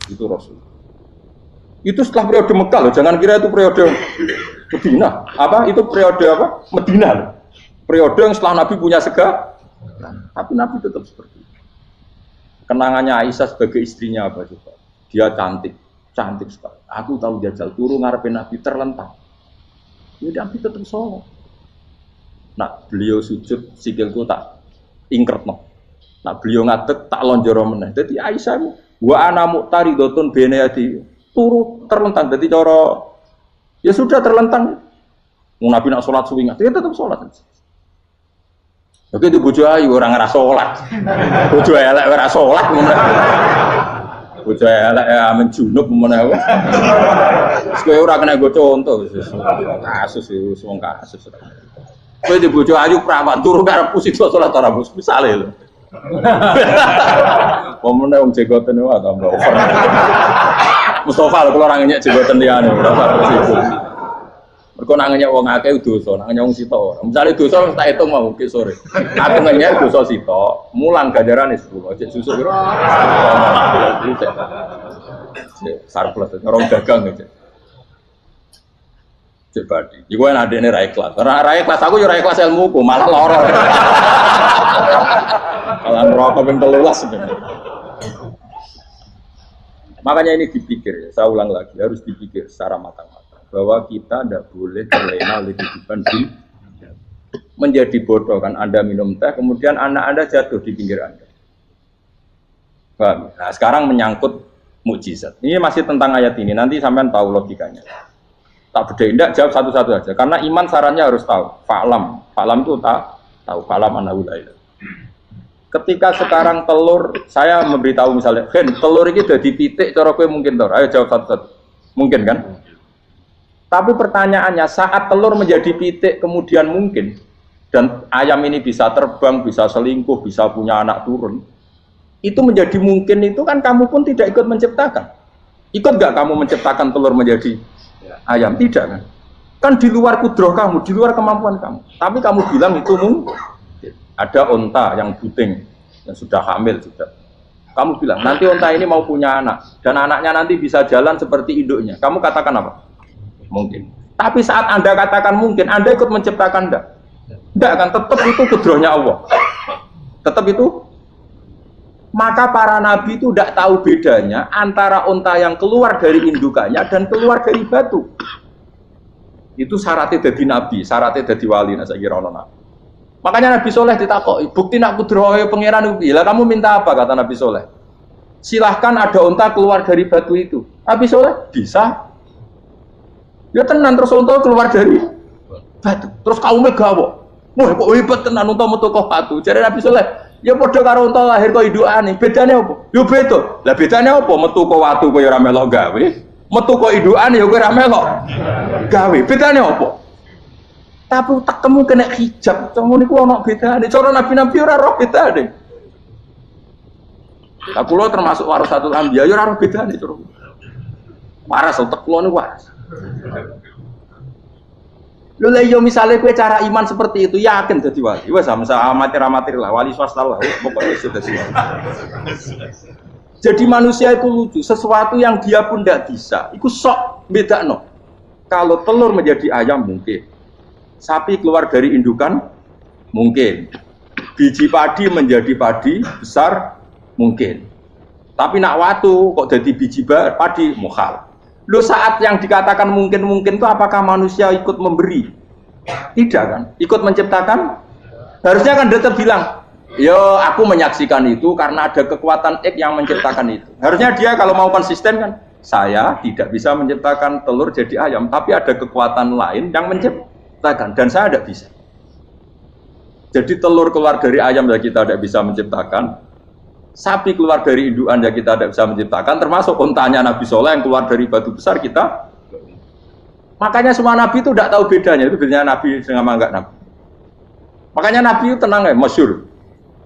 Itu Rasul. Itu setelah periode Mekah loh. Jangan kira itu periode Medina. Apa? Itu periode apa? Medina loh. Periode yang setelah Nabi punya segala. Tapi Nabi tetap seperti itu. Kenangannya Aisyah sebagai istrinya apa coba? Dia cantik sekali. Aku tahu jajal turun ngarepin Nabi terlentang. Ya Nabi tetap sholat. Nah beliau sujud sikilku tak ingkretno. Nah beliau ngadeg tak lonjoro meneh. Jadi Aisyah wa ana muqtaridotun benayati turu terlentang. Jadi cara ya sudah terlentang. Nabi nak sholat suwi dia tetap sholat. Oke, itu bojo ayu orang ngerasa sholat. Bojo elek ora sholat. Bojo elek amen junub menawa. Kowe ora kena go contoh kasus itu wong kasus. Kowe di bojo ayu prawan turu karep pusing sholat ora bos misale lho. Pomone wong jegoten wae tambah over. Mustofa lho kula ora ngenyek jegoten liyane ora usah. Mergo nang ngenyek wong akeh dosa, nang ngenyek wong sita ora. Misale dosa tak hitung mau ki sore. Aku ngenyek dosa sita, mulang ganjarane 10. Cek susuk piro? Sarples orang dagang cek. Cek badi. Iku enak adene ra ikhlas. Ra ikhlas aku yo ra ikhlas ilmuku, malah lara. Malah rokok ping 13 sebenarnya. Makanya ini dipikir ya, saya ulang lagi harus dipikir secara matang-matang bahwa kita tidak boleh terlena oleh kehidupan di menjadi bodoh kan Anda minum teh kemudian anak Anda jatuh di pinggir Anda. Paham? Nah sekarang menyangkut mukjizat. Ini masih tentang ayat ini nanti sampean tahu logikanya. Tak bedain enggak jawab satu-satu aja karena iman sarannya harus tahu. Fa'lam itu tak tahu fa'lam annahu la ilaha. Ketika sekarang telur saya memberitahu misalnya, "Gen, telur ini udah dipitik cara kowe mungkin to?" Ayo jawab satu-satu. Mungkin kan? Tapi pertanyaannya saat telur menjadi pitik kemudian mungkin dan ayam ini bisa terbang, bisa selingkuh, bisa punya anak turun. Itu menjadi mungkin itu kan kamu pun tidak ikut menciptakan. Ikut nggak kamu menciptakan telur menjadi ayam? Tidak kan? Kan di luar kudroh kamu, di luar kemampuan kamu. Tapi kamu bilang itu mungkin. Ada onta yang buting yang sudah hamil juga. Kamu bilang nanti onta ini mau punya anak dan anaknya nanti bisa jalan seperti induknya. Kamu katakan apa? Mungkin. Tapi saat Anda katakan mungkin, Anda ikut menciptakan enggak? Enggak kan? Tetap itu kudrohnya Allah. Tetap itu. Maka para nabi itu tidak tahu bedanya antara onta yang keluar dari indukannya dan keluar dari batu. Itu syaratnya jadi nabi, syaratnya jadi wali. Nah, saya kira nabi. Makanya Nabi Soleh ditakoki, bukti nak kudrohe pangeran ubi. Lah kamu minta apa kata Nabi Soleh? Silahkan ada unta keluar dari batu itu. Nabi Soleh bisa. Ya tenan terus unta keluar dari batu. Terus kaum gawo. Wah kok hebat tenan unta metu kok batu. Jare Nabi Soleh, ya padha karo unta lahir kok indukane. Bedane apa? Yo beda. Lah bedane apa? Metu kok watu kok ya ora melok gawe. Metu kok indukane ya kowe ora melok gawe. Bedane apa? Tapi tak temu kena hijab, temu niku ana bedane. Cara nabi-nabi ora roh bedane. Lah kula termasuk warasatul anbiya ya ora roh bedane, Cur. Waras utek kula niku waras. Lha yo misale kowe cara iman seperti itu yakin dadi wali. Wes sama amatir-amatir lah, wali swasta lah, pokoknya sudah sih. Jadi manusia itu lucu, sesuatu yang dia pun tidak bisa. Iku sok bedakno. Kalau telur menjadi ayam mungkin. Sapi keluar dari indukan mungkin, biji padi menjadi padi besar mungkin, tapi nak watu kok jadi biji padi mukhal. Lo saat yang dikatakan mungkin itu apakah manusia ikut memberi? Tidak kan? Ikut menciptakan? Harusnya kan tetap bilang, yo aku menyaksikan itu karena ada kekuatan X yang menciptakan itu. Harusnya dia kalau mau konsisten kan, saya tidak bisa menciptakan telur jadi ayam, tapi ada kekuatan lain yang menciptakan. Dan saya tidak bisa. Jadi telur keluar dari ayam ya kita tidak bisa menciptakan. Sapi keluar dari indukan ya kita tidak bisa menciptakan. Termasuk untanya Nabi Soleh yang keluar dari batu besar kita. Makanya semua Nabi itu tidak tahu bedanya. Itu bedanya Nabi dengan enggak Nabi. Makanya Nabi itu tenang ya, masyhur.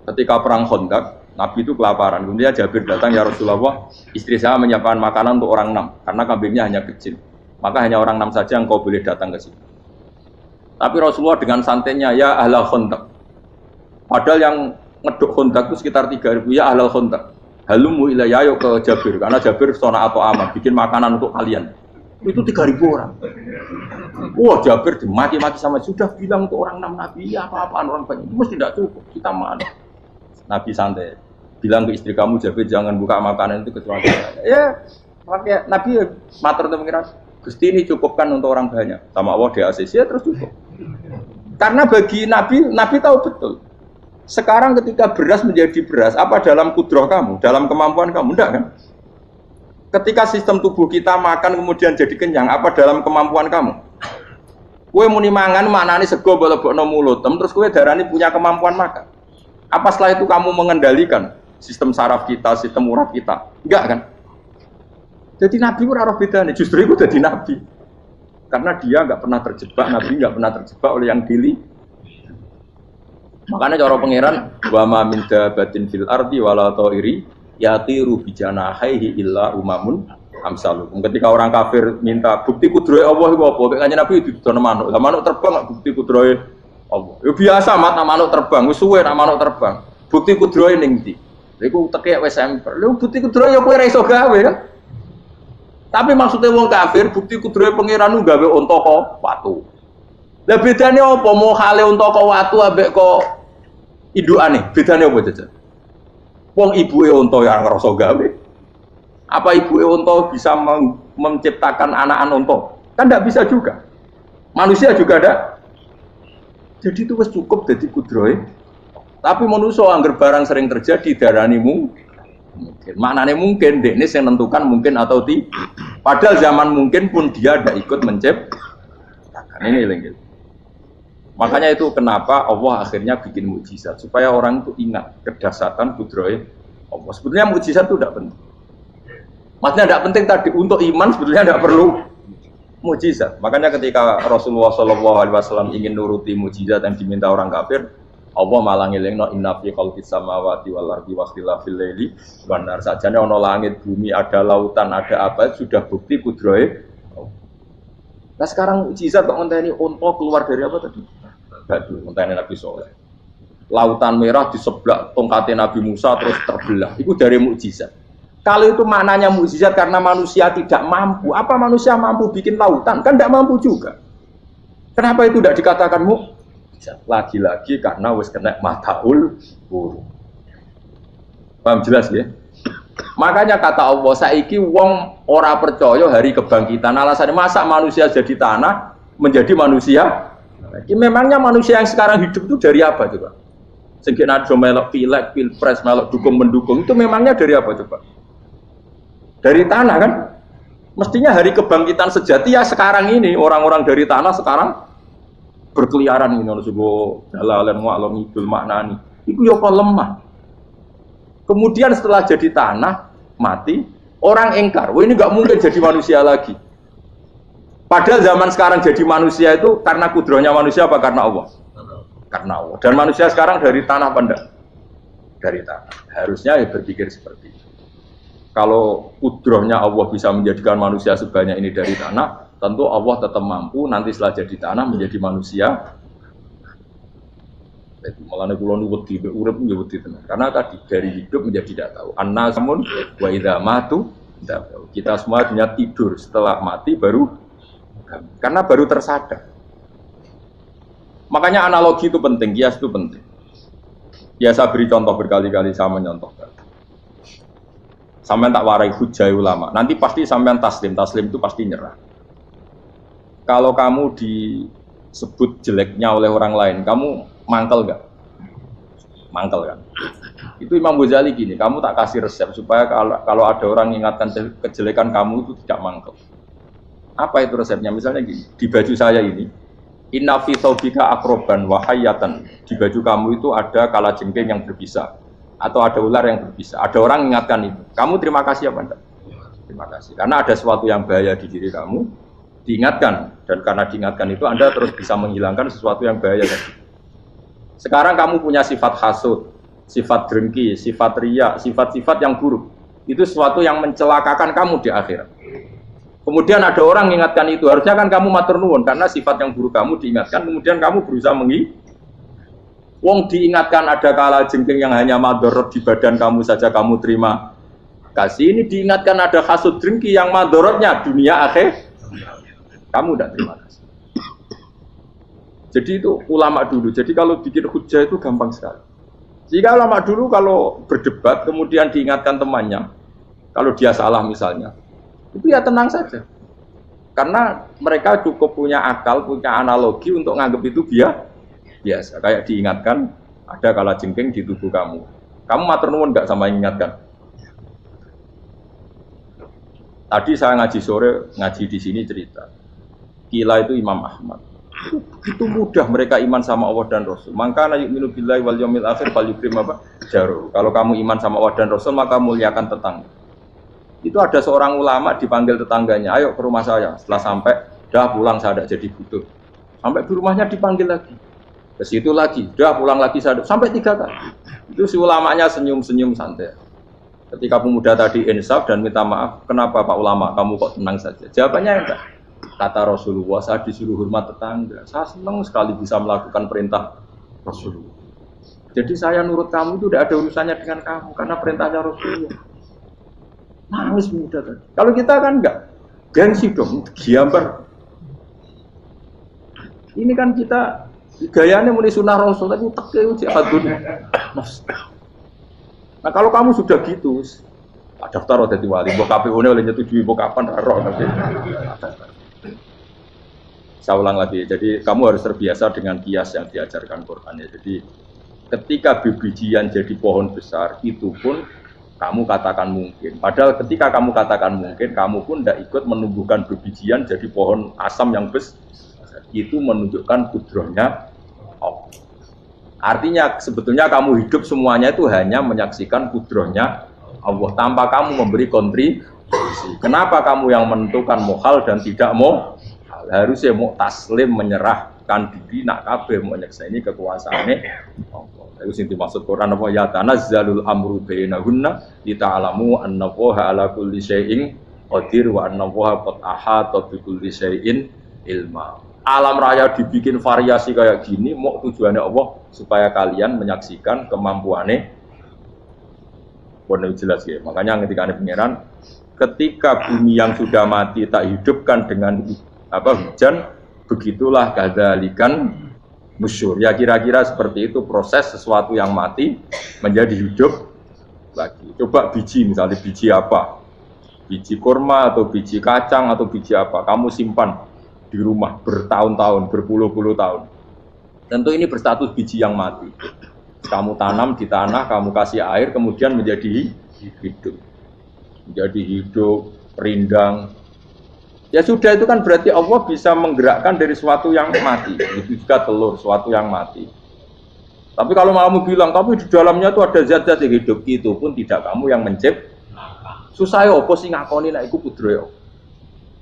Ketika perang Khandaq, Nabi itu kelaparan. Kemudian Jabir datang, ya Rasulullah, istri saya menyiapkan makanan untuk orang 6 karena kambingnya hanya kecil. Maka hanya orang 6 saja yang kau boleh datang ke sini. Tapi Rasulullah dengan santainya, ya ahlal khontak. Padahal yang ngeduk khontak itu sekitar 3.000, ya ahlal khontak. Halumu ilayya, ayo ke Jabir, karena Jabir sona atau aman, bikin makanan untuk kalian. Itu 3.000 orang. Wah, Jabir dimaki-maki sama, sudah bilang untuk orang 6 Nabi, ya apa-apaan orang banyak, itu mesti tidak cukup, kita mana. Nabi santai, bilang ke istri kamu, Jabir jangan buka makanan itu kecuali saya. Ya, makanya Nabi matur untuk mengira, Gusti ini cukupkan untuk orang banyak. Sama Allah di ACC, ya terus cukup. Karena bagi Nabi tahu betul. Sekarang ketika beras menjadi beras, apa dalam kudroh kamu, dalam kemampuan kamu? Enggak kan? Ketika sistem tubuh kita makan kemudian jadi kenyang, apa dalam kemampuan kamu? Kue muni mangan maknane sego bolebokno mulut, terus kue darani punya kemampuan makan. Apa setelah itu kamu mengendalikan sistem saraf kita, sistem urat kita? Enggak kan? Jadi Nabi ora roh bedane, justru itu jadi Nabi. Karena dia enggak pernah terjebak, Nabi enggak pernah terjebak oleh yang pilih. Makanya cara pangeran wa ma min dabatin fil ardi wala ta'iri yatiru bijanahihi illa umamun amsalukum. Ketika orang kafir minta bukti kudrohe Allah iku apa? Kok kanjeng Nabi didono manuk. Lah manuk terbang bukti kudrohe Allah. Ya biasa mat manuk terbang, wis suwe nak manuk terbang. Bukti kudrohe ning ndi? Iku tekek wis emper. Lha bukti kudrohe ya kowe ora iso gawe kan? Tapi maksudnya wong kafir bukti kudrohe pangeran ku gawe unta kok watu. Lah bedane apa mau hale unta kok watu ambek kok indukane? Bedane apa jajan? Wong ibuke unta ya ngrasa gawe. Apa ibuke unta bisa menciptakan anak-anak unta? Kan tidak bisa juga. Manusia juga ada. Jadi itu wis cukup dadi kudrohe. Tapi manusia angger barang sering terjadi darani mungkin. Maknane mungkin dekne sing nentukan mungkin atau tidak. Padahal zaman mungkin pun dia tidak ikut menciptakan. Ini lagi. Makanya itu kenapa Allah akhirnya bikin mukjizat supaya orang itu ingat kedahsyatan kudrohe Allah. Sebetulnya mukjizat itu tidak penting. Maksudnya tidak penting tadi untuk iman sebetulnya tidak perlu mukjizat. Makanya ketika Rasulullah SAW ingin nuruti mukjizat yang diminta orang kafir, Allah malah ngelingno inna fi khalqis samawati wal ardi wakhtilafil laili wan nar. Sajane ana langit, bumi, ada lautan, ada apa sudah bukti kudrohe. Nah sekarang mukjizat kok ngenteni unta keluar dari apa tadi? Batu, ngenteni Nabi Soleh. Lautan merah di sebelah tongkatnya Nabi Musa terus terbelah. Itu dari mukjizat. Kalau itu maknanya mukjizat karena manusia tidak mampu, apa manusia mampu bikin lautan? Kan tidak mampu juga. Kenapa itu tidak dikatakan mukjizat? Lagi-lagi karena wis kena mataul buruk. Paham jelas ya? Makanya kata Allah, saiki wong ora percaya hari kebangkitan. Alasannya masa manusia jadi tanah menjadi manusia? Memangnya manusia yang sekarang hidup itu dari apa coba? Sengkit nado melok pilek, pilpres, melok dukung mendukung itu memangnya dari apa coba? Dari tanah kan? Mestinya hari kebangkitan sejati ya sekarang ini orang-orang dari tanah sekarang berkeliaran ini harus go dalalan wa'lam idul maknani. Itu ya kok lemah. Kemudian setelah jadi tanah mati, orang engkar, wah ini nggak mungkin jadi manusia lagi. Padahal zaman sekarang jadi manusia itu karena kudrohnya manusia apa karena Allah? Karena Allah. Dan manusia sekarang dari tanah pandang, dari tanah. Harusnya ya berpikir seperti itu. Kalau kudrohnya Allah bisa menjadikan manusia sebanyak ini dari tanah, tentu Allah tetap mampu nanti setelah jadi tanah menjadi manusia. Malah kula nu wedi urip nggih wedi tenan. Karena tadi dari hidup menjadi tidak tahu. Annasamun wa idza matu tidak tahu. Kita semua hanya tidur, setelah mati baru karena baru tersadar. Makanya analogi itu penting, kias itu penting. Ya saya beri contoh berkali-kali, saya menyontohkan. Sampean tak warai hujah ulama. Nanti pasti sampean taslim itu pasti nyerah. Kalau kamu disebut jeleknya oleh orang lain, kamu mangkel nggak? Mangkel kan? Itu Imam Ghazali gini, kamu tak kasih resep supaya kalau ada orang ingatkan kejelekan kamu itu tidak mangkel. Apa itu resepnya? Misalnya gini, di baju saya ini, inna fi thawbika akroban wahayatan. Di baju kamu itu ada kalajengking yang berbisa, atau ada ular yang berbisa. Ada orang ingatkan itu. Kamu terima kasih apa enggak? Terima kasih. Karena ada sesuatu yang bahaya di diri kamu, diingatkan. Dan karena diingatkan itu, Anda terus bisa menghilangkan sesuatu yang bahaya tadi. Sekarang kamu punya sifat hasud, sifat drengki, sifat riya, sifat-sifat yang buruk. Itu sesuatu yang mencelakakan kamu di akhirat. Kemudian ada orang mengingatkan itu, harusnya kan kamu matur nuwun karena sifat yang buruk kamu diingatkan, kemudian kamu berusaha Wong diingatkan ada kala jengking yang hanya madorot di badan kamu saja kamu terima kasih. Ini diingatkan ada hasud drengki yang madorotnya dunia akhir, kamu tidak terima kasih. Jadi itu ulama dulu. Jadi kalau bikin hujah itu gampang sekali. Jika ulama dulu kalau berdebat kemudian diingatkan temannya, kalau dia salah misalnya, itu ya tenang saja. Karena mereka cukup punya akal, punya analogi untuk nganggap itu biasa. Kayak diingatkan ada kalajengking di tubuh kamu. Kamu matur nuwun nggak sama ingatkan? Tadi saya ngaji sore, ngaji di sini cerita. Kila itu Imam Ahmad. Itu mudah mereka iman sama Allah dan Rasul. Maka na yu'minu billahi wal yaumil akhir falyukrim apa? Jaru. Kalau kamu iman sama Allah dan Rasul maka muliakan tetangga. Itu ada seorang ulama dipanggil tetangganya, ayo ke rumah saya. Setelah sampai, dah pulang saya tidak jadi butuh. Sampai di rumahnya dipanggil lagi. Ke situ lagi, dah pulang lagi saya sampai 3 kali. Itu si ulamanya senyum-senyum santai. Ketika pemuda tadi insaf dan minta maaf, kenapa Pak Ulama kamu kok tenang saja? Jawabannya enggak. Kata Rasulullah, saya disuruh hormat tetangga. Saya senang sekali bisa melakukan perintah Rasulullah. Jadi saya nurut kamu itu tidak ada urusannya dengan kamu karena perintahnya Rasulullah. Nangis pemuda tadi. Kalau kita kan enggak, gengsi dong, giambar. Ini kan kita gayanya mulai sunnah Rasul tapi tekil jihadun. Nah kalau kamu sudah gitu, daftar jadi wali, mbok KPU-ne oleh nyetujui mbok kapan roh nanti. Saya ulang lagi, jadi kamu harus terbiasa dengan kias yang diajarkan Quran ya. Jadi ketika bibijian jadi pohon besar, itu pun kamu katakan mungkin. Padahal ketika kamu katakan mungkin, kamu pun tidak ikut menumbuhkan bibijian jadi pohon asam yang besar. Itu menunjukkan kudrohnya Allah. Artinya sebetulnya kamu hidup semuanya itu hanya menyaksikan kudrohnya Allah tanpa kamu memberi kontribusi. Kenapa kamu yang menentukan mohal dan tidak mau? Harusnya mau taslim menyerahkan diri nak kabeh mau nyekseni kekuasaane Allah. Itu sing dimaksud Quran apa ya tanazzalul amru bainahunna lita'lamu anna Allaha ala kulli syai'in qadir wa anna Allaha qad ahata bi kulli syai'in ilma. Alam raya dibikin variasi kayak gini mau tujuannya Allah supaya kalian menyaksikan kemampuannya. Benar jelas ya. Makanya ketika ada pangeran, ketika bumi yang sudah mati tak hidupkan dengan hujan, begitulah kadzalikan musyur. Ya kira-kira seperti itu proses sesuatu yang mati menjadi hidup lagi. Coba biji misalnya biji apa? Biji kurma atau biji kacang atau biji apa? Kamu simpan di rumah bertahun-tahun, berpuluh-puluh tahun. Tentu ini berstatus biji yang mati. Kamu tanam di tanah, kamu kasih air, kemudian menjadi hidup. Menjadi hidup, rindang. Ya sudah, itu kan berarti Allah bisa menggerakkan dari sesuatu yang mati. Itu juga telur, sesuatu yang mati. Tapi kalau kamu bilang, tapi di dalamnya itu ada zat-zat yang hidup, itu pun tidak kamu yang menciptakan. Susah ya, apa sih ngakoni nak iku kudrohe.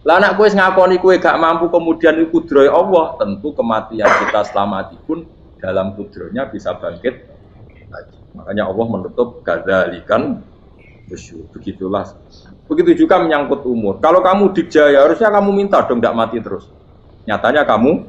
Lah anak kowe ngakoni kowe gak mampu kemudian iku kudrohe Allah, tentu kematian kita setelah mati pun dalam kudrohnya bisa bangkit lagi. Makanya Allah menutup kadzalikan musyur. Begitulah. Begitu juga menyangkut umur. Kalau kamu dijaya harusnya kamu minta dong tidak mati terus. Nyatanya kamu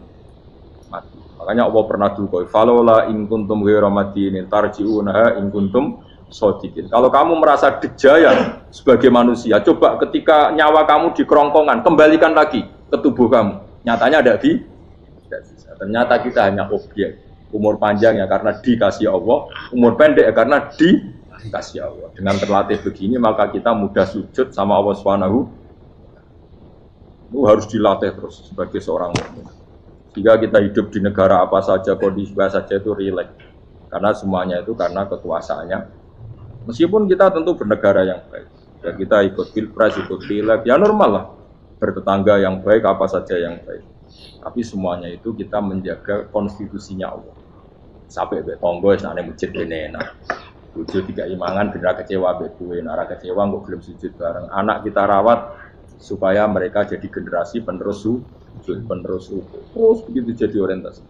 mati. Makanya Allah pernah dukoi falola in kuntum ghairu madinin tarji'unaha in kuntum shodiqin. Kalau kamu merasa dijaya sebagai manusia, coba ketika nyawa kamu di kerongkongan, kembalikan lagi ke tubuh kamu. Nyatanya tidak bisa. Ternyata kita hanya objek. Umur panjang ya karena dikasih Allah, umur pendek ya karena dikasih Allah. Dengan terlatih begini maka kita mudah sujud sama Allah Subhanahu. Itu harus dilatih terus sebagai seorang mukmin. Jika kita hidup di negara apa saja, kondisi apa saja itu rileks. Karena semuanya itu karena kekuasaannya. Meskipun kita tentu bernegara yang baik. Ya kita ikut pilpres, ikut pileg, ya normal lah. Bertetangga yang baik, apa saja yang baik. Tapi semuanya itu kita menjaga konstitusinya Allah. Sampai betonggo senane masjid kene enak. Bojo tiga imangan bener kecewa mbek kowe, nek kecewa kok gelem sujud bareng. Anak kita rawat supaya mereka jadi generasi penerus sujud, penerus rukuk. Terus begitu jadi orientasi.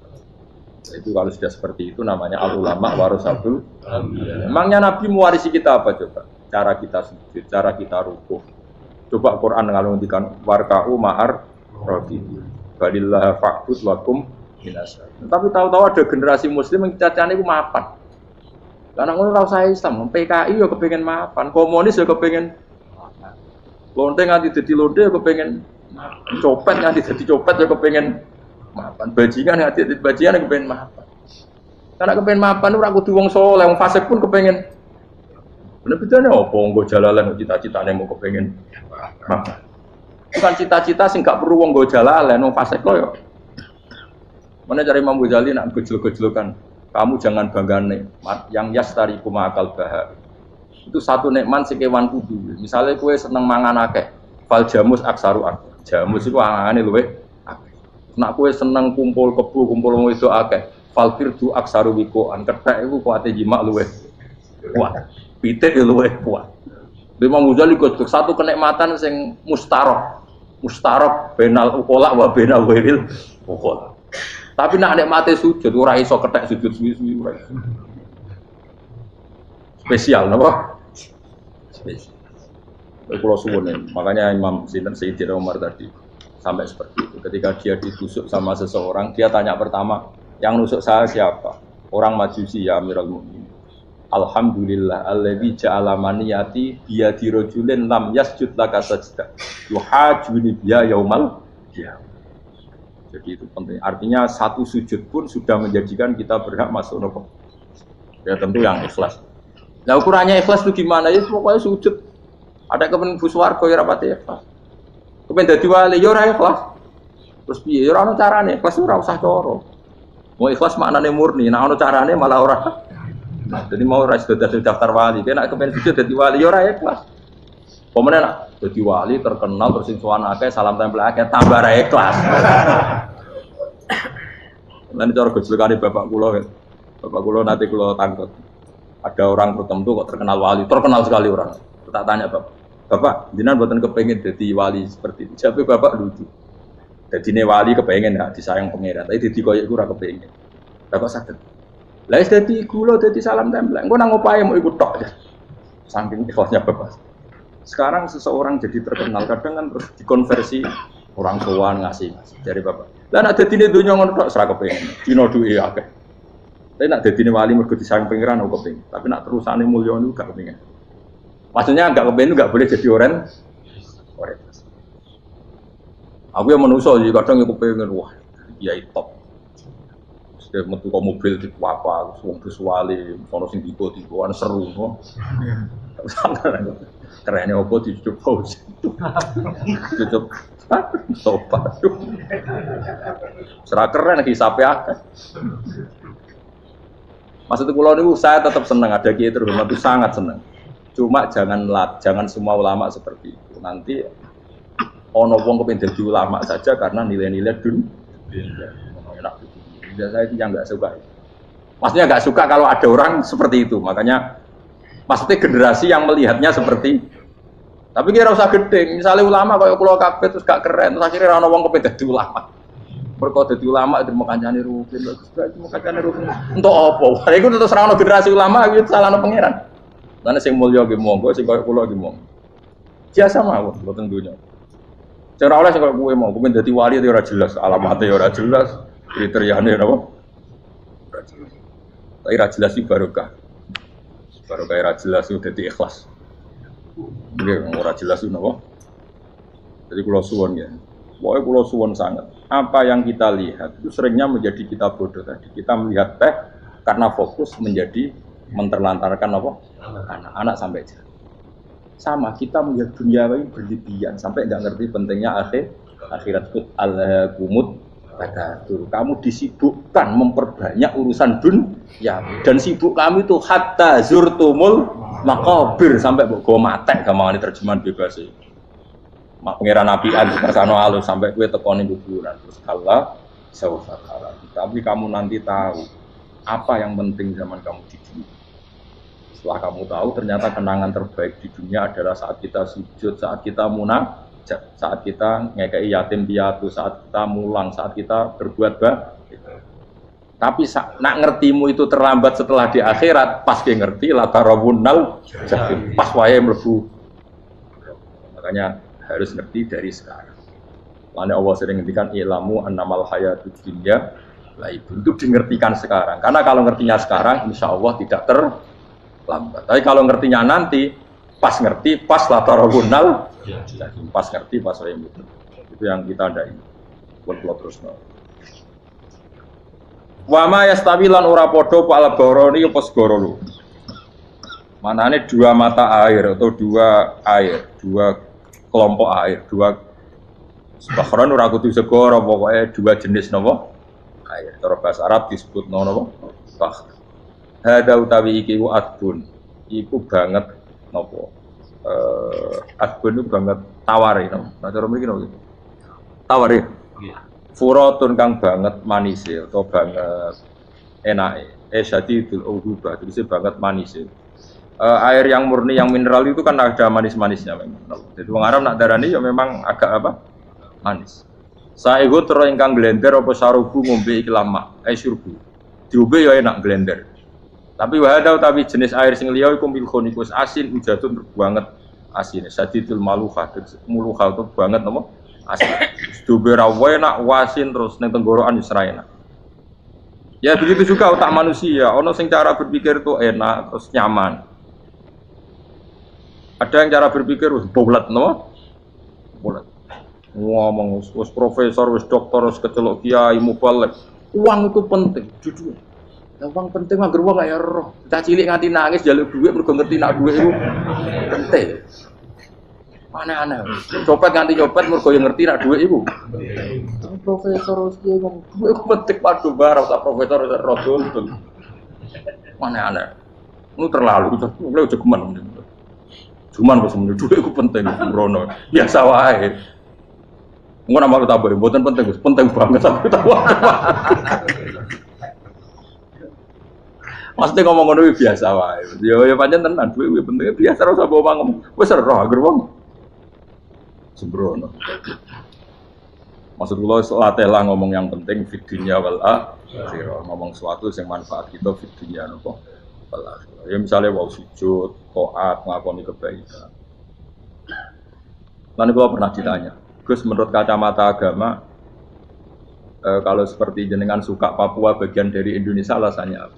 Itu kalau sudah seperti itu namanya al-ulama warasatul anbiya. Emangnya Nabi mewarisi kita apa coba? Cara kita sujud, cara kita rukuk. Coba Quran kalau ngendikan warka'u ma'ar rafiqin. Balillah fa'bud wakum minasya. Tapi tahu-tahu ada generasi muslim yang cacane iku mapan. Karena ngono ora usah Islam, PKI ya kepengin mapan, komunis ya kepengin lonte nganti dadi lonte ya kepengin copet nganti dadi copet ya kepengin mapan, bajingan nganti dadi bajingan ya kepengin mapan. Karena kepengin mapan ora kudu wong saleh, wong fasik pun kepengin. Bener bedane opo nggo jalalan cita-citane mau kepengin mapan. Bukan cita-cita sing gak perlu wong nggo jalalan, wong fasik kok ya. Mana cari Imam Ghazali nak gejol-gejolokan. Kamu jangan bangga nikmat yang yastari kumakal bahar. Itu satu nikmat sing kewan kudu. Misalnya kue seneng mangan akeh, fal jamus aksaru akeh. Jamus itu angane luwih akeh. Nak kue seneng kumpul kebu, kumpul itu akeh, fal firdu aksaru wikoan. Kethek iku kuwate jimak luwih kuat. Pitik luwih kuat. Imam Ghazali kok satu kenikmatan sing mustarok. Mustarok benal ukola wa benal wiril ukola. Tapi nak nikmate sujud ora iso kethek sujud suwi-suwi ora. Spesial napa? Spesial. Kalau suwun makanya Imam Sayyidina Umar tadi sampai seperti itu. Ketika dia ditusuk sama seseorang, dia tanya pertama, yang nusuk saya siapa? Orang Majusi ya Amirul Mukminin. Alhamdulillah alladzi ja'ala maniyati biyadi rajulin lam yasjud laka sajda. Yuhajuni biya yaumal qiyamah. Jadi itu penting. Artinya satu sujud pun sudah menjadikan kita berhak masuk neraka. Ya tentu yang ikhlas. Nah ukurannya ikhlas itu gimana? Ya pokoknya sujud. Ada kepen buswarga ya rapati ikhlas. Kepen dadi wali ya ora ikhlas. Terus piye? Ya ora ono carane. Ikhlas ora usah cara. Mau ikhlas maknane murni. Nah ono carane malah ora. Nah, jadi mau ora sudah daftar wali. Kena kepen sujud dadi wali ya ora ikhlas. Pemene nak dadi wali terkenal terus sing sowan akeh salam tempel akeh tambah ra ikhlas. Lan cara gojlokane bapak kula kan. Bapak kula nanti kula tangkep. Ada orang tertentu kok terkenal wali, terkenal sekali orang. Tak tanya bapak, bapak jenengan mboten kepengin dadi wali seperti itu. Jawabe bapak lucu. Dadine wali kepengin ya disayang pangeran, tapi dadi koyo iku ora kepengin. Bapak saged. Lah wis dadi kula dadi salam tempel. Engko nang opahe mau ikut tok. Saking ikhlasnya bapak. Sekarang seseorang jadi terkenal kadang kan terus dikonversi orang tuan ngasih dari bapak. Lah nek dadine donya ngono tok ora kepengin. Dino duwe akeh. Tapi nek dadine wali mergo disayang pangeran kok kepengin. Tapi nek terusane mulya niku gak kepengin. Maksudnya enggak kepengin enggak boleh jadi orang. Aku yang manusa iki kadang yo kepengin wah, kiai top. Terus metu kok mobil di apa, wong visuale, ono sing tiba-tiba seru no. Kerennya opo dicucuk pause. Cucuk sopan. Serah keren hisape akeh. Maksud kula niku saya tetap senang ada kiai terhormat itu sangat senang. Cuma jangan semua ulama seperti itu. Nanti ono wong kepengin dadi ulama saja karena nilai-nilai dunia. Saya yang enggak suka. Maksudnya enggak suka kalau ada orang seperti itu. Makanya maksudnya generasi yang melihatnya seperti. Tapi kira usah gede. Misalnya ulama kayak kula kabeh terus gak keren, terus akhirnya ana wong kepengin dadi ulama. Mergo dadi ulama itu mau kancane rutin, mau kancane rutin. Entuk apa? Iku terus ora ana generasi ulama iki salahno pangeran. Lan sing mulya ki monggo, sing koyo kula ki monggo. Biasa mawon mboten dunya. Cara oleh sing koyo kowe mau kepengin dadi wali ora jelas, alamate ora jelas, kriteriane napa? Ora jelas. Tapi ora jelas iki barokah. Barokah ora jelas itu dadi ikhlas. Nggih, ora jelas itu napa? Jadi kula suwun ya. Pokoknya kula suwun sangat. Apa yang kita lihat itu seringnya menjadi kita bodoh tadi. Kita melihat teh karena fokus menjadi menterlantarkan apa? Anak-anak sampai jadi. Sama kita melihat dunia ini berlebihan sampai nggak ngerti pentingnya akhirat al-kumut takatsur. Kamu disibukkan memperbanyak urusan dunia dan sibuk kamu itu hatta zurtumul maqabir sampai go mate gampangane terjemahan bebas iki. Mak pangeran nabian kersane alus sampai kowe tekoni kuburan terus Allah saufa ta'ala. Tapi kamu nanti tahu apa yang penting zaman kamu di dunia. Setelah kamu tahu ternyata kenangan terbaik di dunia adalah saat kita sujud, saat kita munajat, saat kita ngekei yatim piatu, saat kita mulang, saat kita berbuat baik. Tapi nak ngertimu itu terlambat setelah di akhirat, pas dia ngerti la tarawunnal jahim, pas wae mlebu. Makanya harus ngerti dari sekarang. Makanya Allah sering ngendikan ilamu annamal hayatud dunya laibun, itu dimengertikan sekarang. Karena kalau ngertinya sekarang, insya Allah tidak terlambat. Tapi kalau ngertinya nanti, pas ngerti, pas la tarawunnal jahim, pas ngerti, pas wae itu. Itu yang kita ada ini. Buat terus. Wa ma yastawi lan ora padha pal baroni apa segara lu. Manane dua mata air atau dua air, dua kelompok air, dua bahron ora kudu segara, pokoke dua jenis napa? Air. Cara bahasa Arab disebut napa? Bah. Hada utawi iki ku adbun. Iku banget napa? Adbun itu banget tawar itu. Nah cara mriki napa? Tawar ya. Furatun kang banget manis atau banget enake. Syadidul udhubah, itu banget manis. Air yang murni yang mineral itu kan ada manis-manisnya memang. Jadi wong Arab nak darani ya memang agak apa? Manis. Saehu terus ingkang glender apa sarubu ngombe iki lama, syurbu. Diombe ya enak glender. Tapi wahada utawi jenis air sing liya iku milkhonikus asin ujatun banget asin. Syadidul maluha, muluha itu banget napa? Asin. Diombe ra enak wasin terus ning tenggorokan wis ra enak. Ya begitu juga otak manusia, ono sing cara berpikir itu enak terus nyaman. Ada yang cara berpikir wis bulat no? Bulat. Ngomong wis profesor, wis dokter, wis kecelok kiai mubalek. Uang itu penting, jujur. Ya, uang penting mah geruang kaya roh. Cah cilik nganti nangis jaluk duit mergo ngerti nak duit itu penting. Aneh-aneh. Copet nganti nyopet mergo yang ngerti nak duit itu. Profesor wis kiai ngomong duit itu penting padu barang tak profesor rodol betul. Aneh-aneh. Ini terlalu mulai udah gemen. Cuman kok sebenarnya duit itu penting, Brono. Biasa wae. Engko nama aku tambah, mboten penting banget sampai tahu. Maksudnya ngomong ngono biasa wae. Ya pancen tenan duit kuwi penting biasa ora usah bawa ngomong. Wis roh agar wong sembrono. Maksud kula latih lah ngomong yang penting fid dunya wal akhirah. Ngomong sesuatu yang manfaat kita fid dunya napa? Wal akhirah. Ya misalnya wau sujud, taat, ngakoni kebaikan. Lalu kula pernah ditanya, Gus, menurut kacamata agama, kalau seperti jenengan suka Papua bagian dari Indonesia, alasannya apa?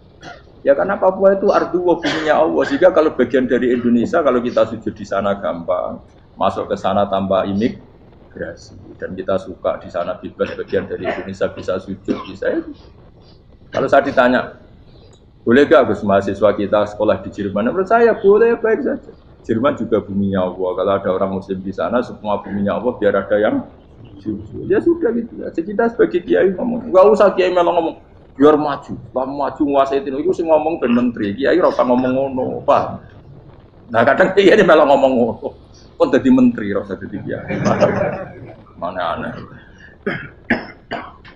Ya karena Papua itu ardu wa buminya Allah. Jika kalau bagian dari Indonesia, kalau kita sujud di sana gampang, masuk ke sana tanpa imigrasi, dan kita suka di sana bebas bagian dari Indonesia bisa sujud, bisa itu. Kalau saya ditanya, boleh gak Gus mahasiswa kita sekolah di Jerman? Menurut saya boleh, baik saja. Jerman juga buminya Allah. Kalau ada orang Muslim di sana, semua buminya Allah biar ada yang ya sudah gitu. Jadi kita sebagai kiai ngomong, nggak usah kiai malah ngomong biar maju, maju nguasai itu sih ngomong ben menteri. Kiai ora ngomong ngono, Pak. Nah kadang kiai malah ngomong ngono, kok jadi menteri ora usah jadi kiai. Mana aneh.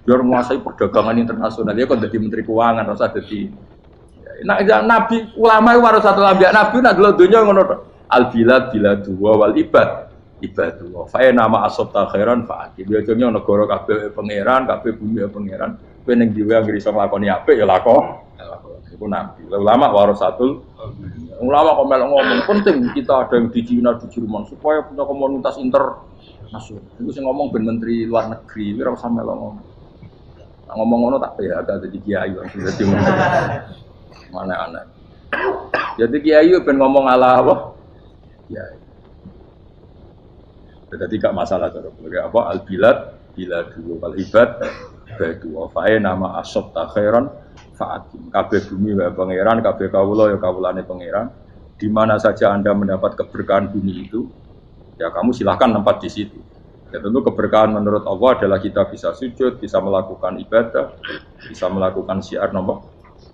Biar menguasai perdagangan internasional ya kok jadi menteri keuangan ora usah jadi. Nah, nabi ulama itu harus satu nabi nak dulu dunia ngono. Al bilad biladu wal ibad ibadu. Fa nama asabta khairan fa ati. Biasanya negara kabeh pangeran, kabeh bumi pangeran. Kowe ning dhewe anggere iso nglakoni apik ya lakon. Iku nabi. Ulama warasatul ulama kok melok ngomong penting kita ada yang di Cina di Jerman supaya punya komunitas internasional. Iku sing ngomong ben menteri luar negeri, ora usah melok ngomong. Ngomong ngono tak ya ada jadi kiai dadi menteri. Mana aneh. Jadi kiai ben ngomong ala apa? Ya. Jadi gak masalah cara apa al bilad biladu wal ibad badu wa nama asab ta khairan fa'atim. Kabeh bumi wae pangeran, kabeh kawula ya kawulane pangeran. Di mana saja Anda mendapat keberkahan bumi itu, ya kamu silahkan tempat di situ. Ya tentu keberkahan menurut Allah adalah kita bisa sujud, bisa melakukan ibadah, bisa melakukan syiar nomor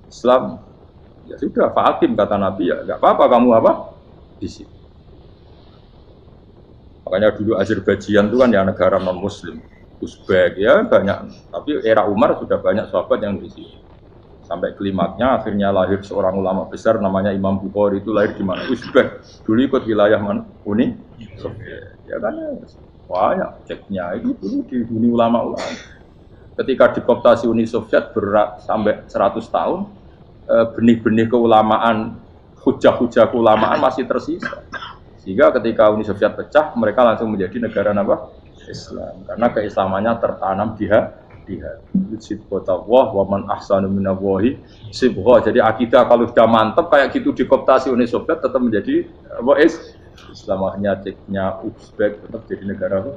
Islam. Ya sudah, fa'atim kata Nabi ya, enggak apa-apa kamu apa? Di situ. Makanya dulu Azerbaijan itu kan ya negara non-muslim, Uzbek ya banyak. Tapi era Umar sudah banyak sahabat yang di sini. Sampai klimaknya akhirnya lahir seorang ulama besar namanya Imam Bukhari, itu lahir di mana? Uzbek. Dulu ikut wilayah mana? Uni Soviet. Ya kan ya, banyak ceknya itu dulu di dunia ulama-ulama. Ketika dikooptasi Uni Soviet berat sampai 100 tahun, benih-benih keulamaan, hujah-hujah keulamaan masih tersisa. Sehingga ketika Uni Soviet pecah, mereka langsung menjadi negara apa? Islam. Karena keislamannya tertanam di hati. Sibghatullah wa man ahsanu minallahi sibghah. Jadi akidah kalau sudah mantap kayak gitu dikooptasi Uni Soviet tetap menjadi apa? Islam. Makanya Ceknya, Uzbek tetap jadi negara apa?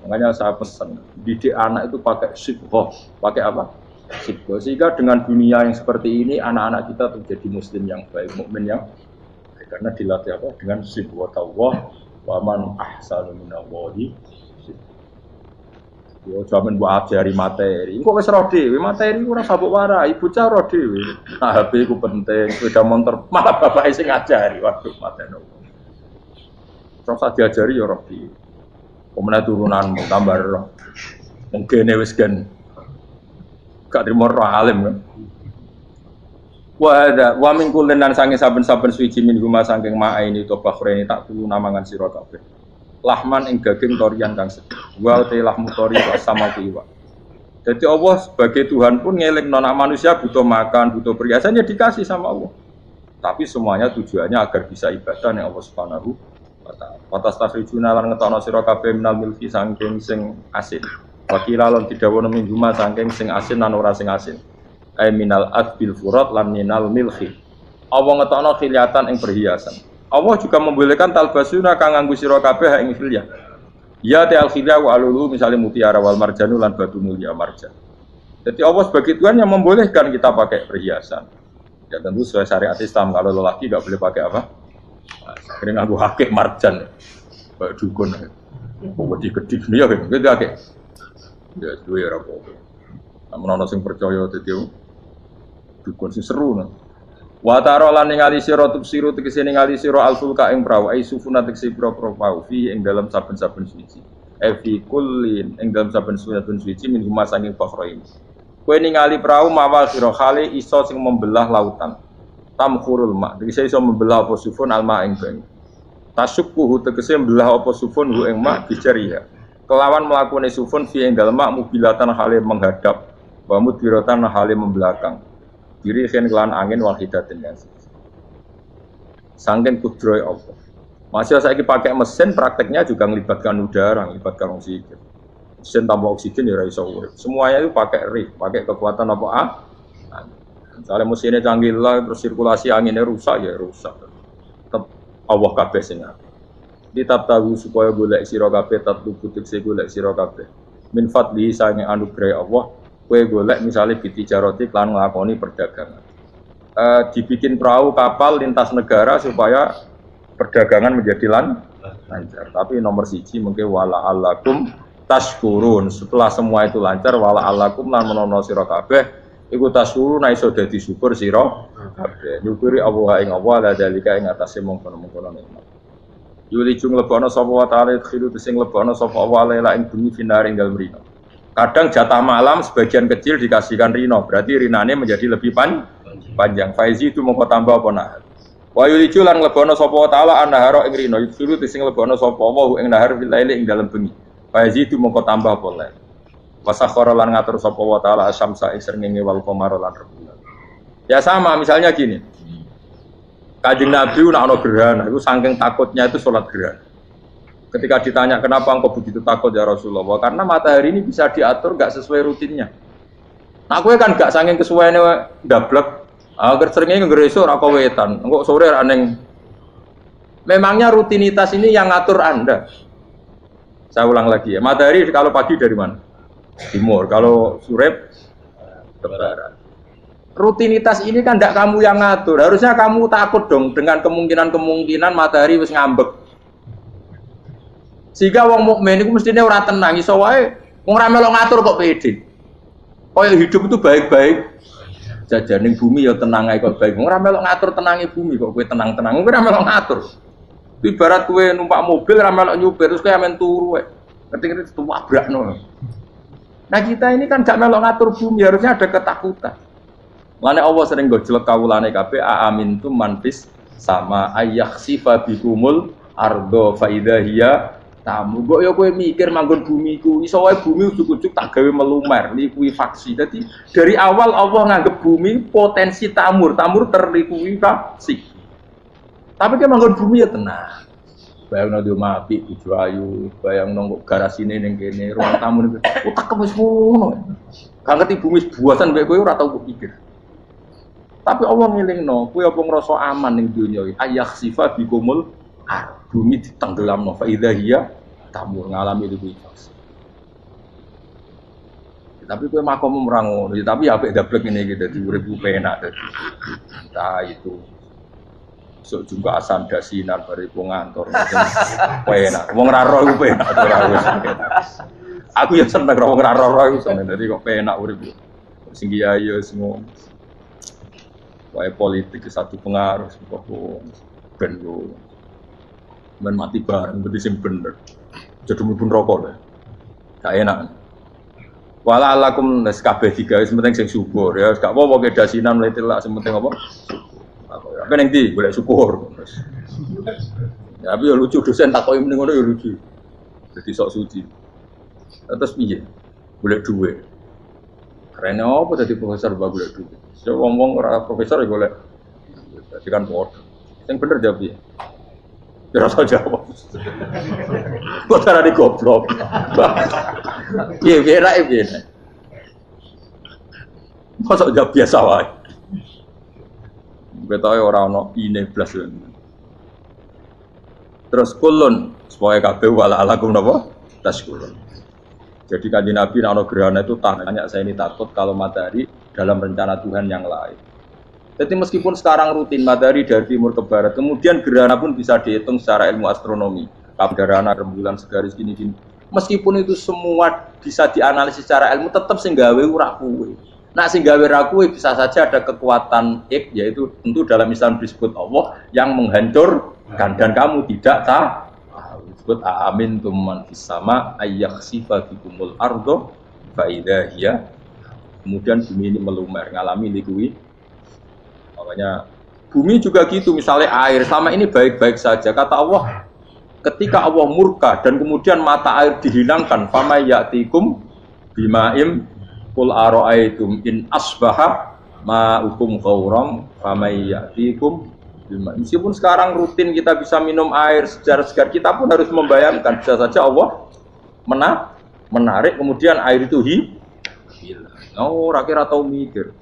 Makanya saya pesan, didik anak itu pakai sibghah, pakai apa? Sibghah. Sehingga dengan dunia yang seperti ini, anak-anak kita menjadi muslim yang baik, mukmin yang baik. Karena dilatih apa? Dengan sibghatullah wa man ahsanu minallahi sibghah. Yo jaman mbok ajari materi. Engko wis roh dhewe, materi ora sabuk warai, bocah roh dhewe. Nah, HP ku penting, sepeda motor malah bapake sing ngajari. Waduh, mateni. Terus diajari ya roh dhewe. Pemenang turunanmu tambah roh, mungkin wis gen, gak terima roh alim kan. Wa min kullin lan sange saben-saben suci min huma saking ma'aini to bakhreni tak kulo namangan sira kabeh. Lahman ing daging torian kang sedih. Wa te lahmu tori wa sama iwa. Jadi Allah sebagai Tuhan pun ngelingno nek manusia butuh makan, butuh perhiasan ya dikasih sama Allah. Tapi semuanya tujuannya agar bisa ibadah ning Allah Subhanahu Watas tasrijuna lan ngetokno sira kabeh minal milki saking sing asin. Wakila lan didhawuhna mingguma saking sing asin lan ora sing asin. Ai minal adbil furat lan minal milki. Allah ngetokno khiliatan ing perhiasan. Allah juga membolehkan talbasuna kang nganggo sira kabeh ing khilyah. Ya ta'al khilyah wa alulu misalnya mutiara wal marjanu lan batu mulia marjan. Jadi Allah sebagai Tuhan yang membolehkan kita pakai perhiasan. Ya tentu sesuai syariat Islam, kalau lelaki enggak boleh pakai apa? Akhirnya nganggo hakik marjan, kayak dukun, wedi gede nih ya gitu hakik. Ya dua ya rapopo. Namun orang sing percaya tadi dukun sing seru nih. Wataro lan ningali sira tubsiru tegese ningali sira alfulka ing prawu ai sufuna tegese pro prawu fi ing dalam saben-saben suci. Fi kullin ing dalam saben-saben suci min huma saking bakhrain. Kowe ningali prawu mawal sira khali iso sing membelah lautan. Tamkhurul ma, tegese iso membelah apa sufun alma ing banyu. Tasukkuhu tegese membelah apa sufun hu ing ma bijariha. Kelawan mlakune sufun fi ing dalem mak mubilatan hale menghadap, wa mudbiratan hale membelakang. Diri khen kelan angin wahidatin yang sangken kudroy Allah. Masih saiki pakai mesin prakteknya juga melibatkan udara, melibatkan oksigen. Mesin tanpa oksigen ya ora iso urip. Semuanya itu pakai rig, pakai kekuatan apa Misalnya mesinnya canggih lah, terus sirkulasi anginnya rusak ya rusak. Tetap Allah kabeh sing Kitab tahu supaya golek sira kabeh tatlu butik golek sira kabeh. Min fadli sange anugerah Allah, kowe golek misalnya bitijaroti lan nglakoni perdagangan. Dibikin perahu kapal lintas negara supaya perdagangan menjadi lancar. Tapi nomor siji mungkin wala alakum tashkurun. Setelah semua itu lancar wala alakum lan menono sira kabeh iku tasuru na iso dadi syukur sira kabeh. Nyukuri Allah ing Allah la dalika ing atase mongkon-mongkon nikmat. Yuli jung lebono sapa wa ta'ala khilu sing lebono sapa Allah la ing bumi finare ing dalem rino. Kadang jatah malam sebagian kecil dikasihkan rino, berarti rinane menjadi lebih panjang. Faizi itu mongko tambah apa nahar. Wa yuli lan lebono sapa wa ta'ala annahara ing rino, khilu sing lebono sapa Allah ing nahar fil laili ing dalem bengi. Faizi itu mongko tambah apa lain. Wasakhara lan ngatur sapa wa ta'ala asyamsa ing srengenge wal qamara lan rembulan. Ya sama misalnya gini. Kanjeng Nabi nek ana gerhana itu saking takutnya itu salat gerhana. Ketika ditanya kenapa engkau begitu takut ya Rasulullah? Karena matahari ini bisa diatur enggak sesuai rutinnya. Nah kowe kan enggak saking kesuwene ndablek. Agar srengenge ngresuk ora wetan. Engko sore ra ning. Memangnya rutinitas ini yang ngatur Anda. Saya ulang lagi ya. Matahari kalau pagi dari mana? Timur, kalau sore ke barat. Rutinitas ini kan tidak kamu yang ngatur. Harusnya kamu takut dong dengan kemungkinan matahari wis ngambek. Sehingga wong mukmin iku mestine ora tenang, iso wae wong ora melok ngatur kok pede. Kaya hidup itu baik-baik. Jajaning bumi ya tenang ae kok baik. Wong ora melok ngatur tenange bumi kok kowe tenang-tenang. Kowe ora melok ngatur. Ibarat kowe numpak mobil ora melok nyupir terus kowe amen turu wae. Ngerti-ngerti tuwabrakno. Nah kita ini kan gak melok ngatur bumi, harusnya ada ketakutan. Lane Allah sering gojlek kawulane kabeh amintum manfis sama ayakhsifa bikumul ardo fa idza hiya tamu. Mbok yo kowe mikir manggon bumi ku iso wae bumi ujug-ujug tak gawe melumer likuifaksi. Dadi dari awal Allah nganggep bumi potensi tamur terlikuifaksi. Tapi kan manggon bumi ya tenang. Bayang nang mati tujuh ayu, bayang nang garasine ning kene ruang tamu niku. Utak wis ngono. Gak ngerti bumi buasan mbek kowe ora tau kepikir. Tapi Allah ngelingno, kowe apa ngrasa aman ning donya iki? Ayakhsifa bikumul bumi ditenggelamno fa idza hiya tamur ngalami likuifaksi. Tapi kowe makom ora ngono, tapi apik dablek ngene iki dadi urip penak dadi. Entah itu sok juga asam dasinan bariku ngantor penak wong ra roh iku penak ora wis aku ya seneng wong ra roh iku seneng dadi kok penak urip sing kiai ya semua wae politik satu pengaruh kok ben yo men mati bareng berarti sing bener jadi mlebu neraka lho gak enak wala alakum nes kabeh digawe penting sing syukur ya gak apa-apa ke dasinan mlete lak sing penting apa apa neng di boleh syukur. Ya, tapi ya lucu dosen takoki mending ngono ya lucu. Jadi sok suci. Terus piye? Boleh duit. Keren apa dadi profesor mbak boleh duit. Saya ngomong ora profesor ya boleh. Jadi kan bodoh. Yang bener jawab piye? Ya rasa jawab. Kok cara di goblok. Piye piye. Masa jawab biasa wae. Betawe ora ana ine blas. Terus kulun supaya kabeh wala alakum napa? Taskulun. Jadi Kanjeng Nabi ana gerhana itu tanya saya ini takut kalau matahari dalam rencana Tuhan yang lain. Jadi meskipun sekarang rutin matahari dari timur ke barat, kemudian gerhana pun bisa dihitung secara ilmu astronomi. Gerhana rembulan segaris gini-gini. Meskipun itu semua bisa dianalisis secara ilmu, tetap sing gawe ora kuwe. Nah sehingga wiraku bisa saja ada kekuatan yaitu tentu dalam Islam disebut Allah yang menghancurkan dan kamu tidak tahu disebut amin tumman fis sama ayyakhsifa bikumul ardo fa idza hiya kemudian bumi ini melumer ngalami likui makanya bumi juga gitu misalnya air selama ini baik-baik saja kata Allah ketika Allah murka dan kemudian mata air dihilangkan fama ya'tikum bimaim Qul ara'aytum in asbaha ma'ukum ghauram famay ya'tikum bima. Meskipun sekarang rutin kita bisa minum air segar-segar, kita pun harus membayangkan bisa saja Allah menarik kemudian air itu hilang. Oh, rakyat atau mikir.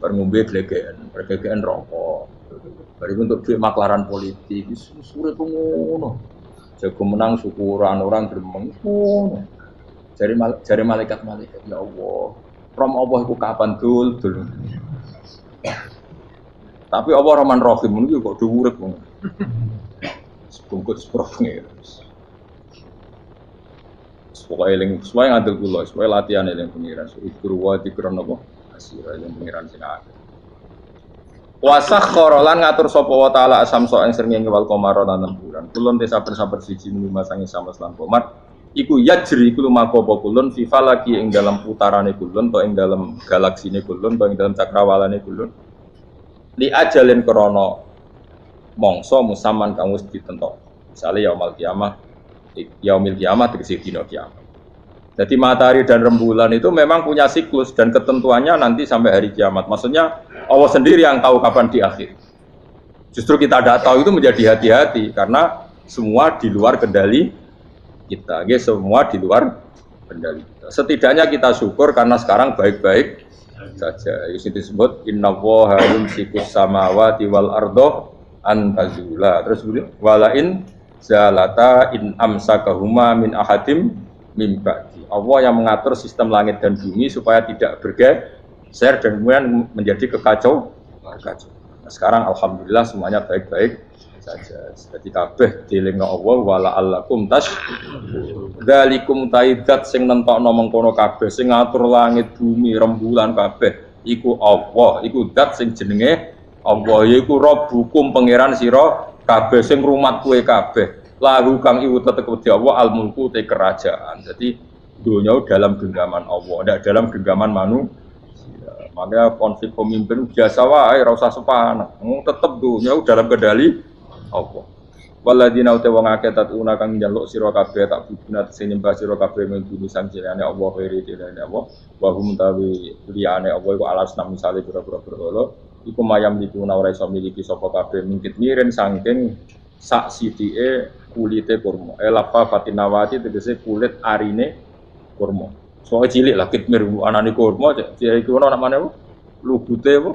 Bar ngombe glegeken rokok. Bar untuk duit maklaran politik, sure ngono. Jago menang syukuran orang gremeng ngono. Jari malaikat ya Allah. Rom Allah itu kapan dul. Tapi Allah Rahman Rahim itu kok dhuwur kok. Sebungkut sepurane. Supaya eling, supaya ngandel kula, supaya latihan eling pengiran. Ikur wa dikron apa? Asira eling pengiran sing akeh. Wa sakhkhara lan ngatur sapa wa taala asamsa ing srengenge wal qamara lan bulan. Kulon desa sabar siji lima sangi sama lan qamar. Iku yajri iku lumaku apa kulun fi falaki ing dalam putarane kulun to ing dalam galaksine kulun to ing dalam cakrawalane kulun li ajalin krana mangsa musaman kang wis ditentok misale yaumil kiamah tegese dina kiamat. Jadi matahari dan rembulan itu memang punya siklus dan ketentuannya nanti sampai hari kiamat. Maksudnya Allah sendiri yang tahu kapan di akhir. Justru kita tidak tahu itu menjadi hati-hati karena semua di luar kendali kita, semua di luar kendali kita. Setidaknya kita syukur karena sekarang baik-baik saja. Itu disebut innallaha yumsikus samawati wal ardo an tazula. Terus walain zalata in amsakahuma min ahadim mim ba'di. Allah yang mengatur sistem langit dan bumi supaya tidak bergeser dan kemudian menjadi kekacauan. Nah, sekarang alhamdulillah semuanya baik-baik saja. Jadi kabeh dilingno Allah wala allakum tas dzalikum taidat sing nentokno mengkono kabeh sing ngatur langit bumi rembulan kabeh iku Allah iku zat sing jenenge Allah yaiku Rabbukum pangeran sira kabeh sing rumat kowe kabeh lahu kang iku tetep wedi Allah al mulku te kerajaan. Jadi dunia dalam genggaman Allah ndak dalam genggaman manusia. Makanya konflik pemimpin biasa wae ora usah sepan tetep dunia dalam kendali Allah. Waladina uta wong akeh tatuna kang njaluk sira kabeh tak bubuna sing nyembah sira kabeh mengkini sang jenenge Allah khairi dilane Allah wa hum tawi liyane Allah iku alas nam misale pira-pira berhala iku mayam dituna ora iso miliki sapa kabeh mingkit miren saking sak sithike kulite kurma lapa fatinawati tegese kulit arine kurma soal cilik lah kitmir anane kurma cek iku ana namane lugute apa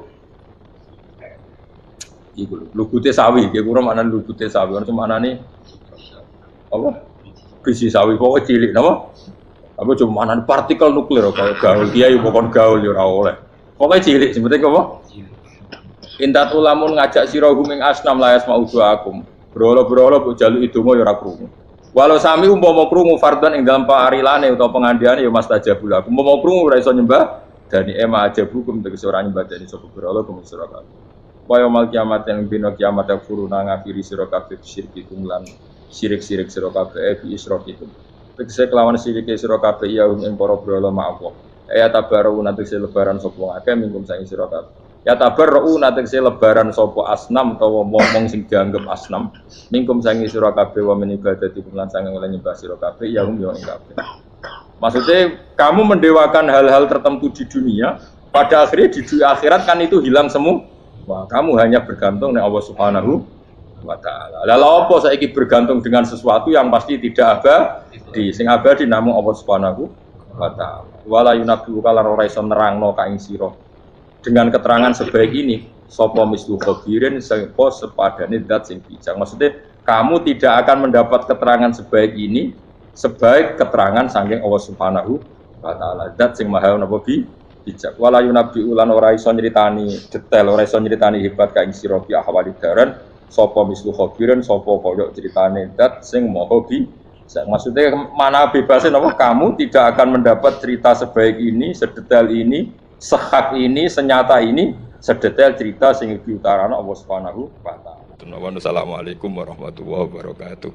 iku lugute sawi, ki kura maknane lugute sawi, ono maknane apa? Biji sawi kok cilik napa? Apa cuma maknane partikel nuklir kaya gaul, kiai pokon gaul ya ora oleh. Pokoke cilik sebete apa? Intat ulamun ngajak sira huming asnam layas maudu akum. Brolo-brolo mbok jaluki donga ya ora krungu. Walau sami umpama krungu fardhan ing dalem parilane utawa pengandiane ya mastajabul akum. Umpama krungu ora iso nyembah dani ema aja hukum tegese ora nyembah dani sapa brolo kuwi sira kabeh. Waya mal kiamat yang bina kiamat yang furuna ngafiri sira kabeh syirk lan syirik-syirik sira kabeh bi isyrok itu. Tegese kelawan syirik sira kabeh ya ing para brala ma'awa. Ya tabaru tegese lebaran sapa akeh mingkum saing sira kabeh. Ya tabaru tegese lebaran sapa asnam utawa wong sing dianggep asnam mingkum saing sira kabeh wa min ibadati lan sange oleh nyembah sira kabeh ya ing kabeh. Maksudnya kamu mendewakan hal-hal tertentu di dunia, pada akhirnya di akhirat kan itu hilang semua. Wah, kamu hanya bergantung dengan Allah Subhanahu wa taala. Lalu apa saiki bergantung dengan sesuatu yang pasti tidak abadi. Sing abadi namung Allah Subhanahu wa taala. Wala yunabbi'uka lan ora iso nerangno ka ing sira. Dengan keterangan sebaik ini, sapa mislu khabirin sapa sepadane zat sing bijak. Maksudnya kamu tidak akan mendapat keterangan sebaik ini sebaik keterangan saking Allah Subhanahu wa taala. Zat sing maha napa bijak wala yunabi ulan ora iso nyritani detail ora iso nyritani hebat ka ing sira bi ahwali daran sapa mislu khabirin sapa koyo critane dat sing maha bijak maksudnya mana bebasnya napa kamu tidak akan mendapat cerita sebaik ini sedetail ini sehak ini senyata ini sedetail cerita sing diutarana Allah Subhanahu wa taala. Assalamualaikum warahmatullahi wabarakatuh.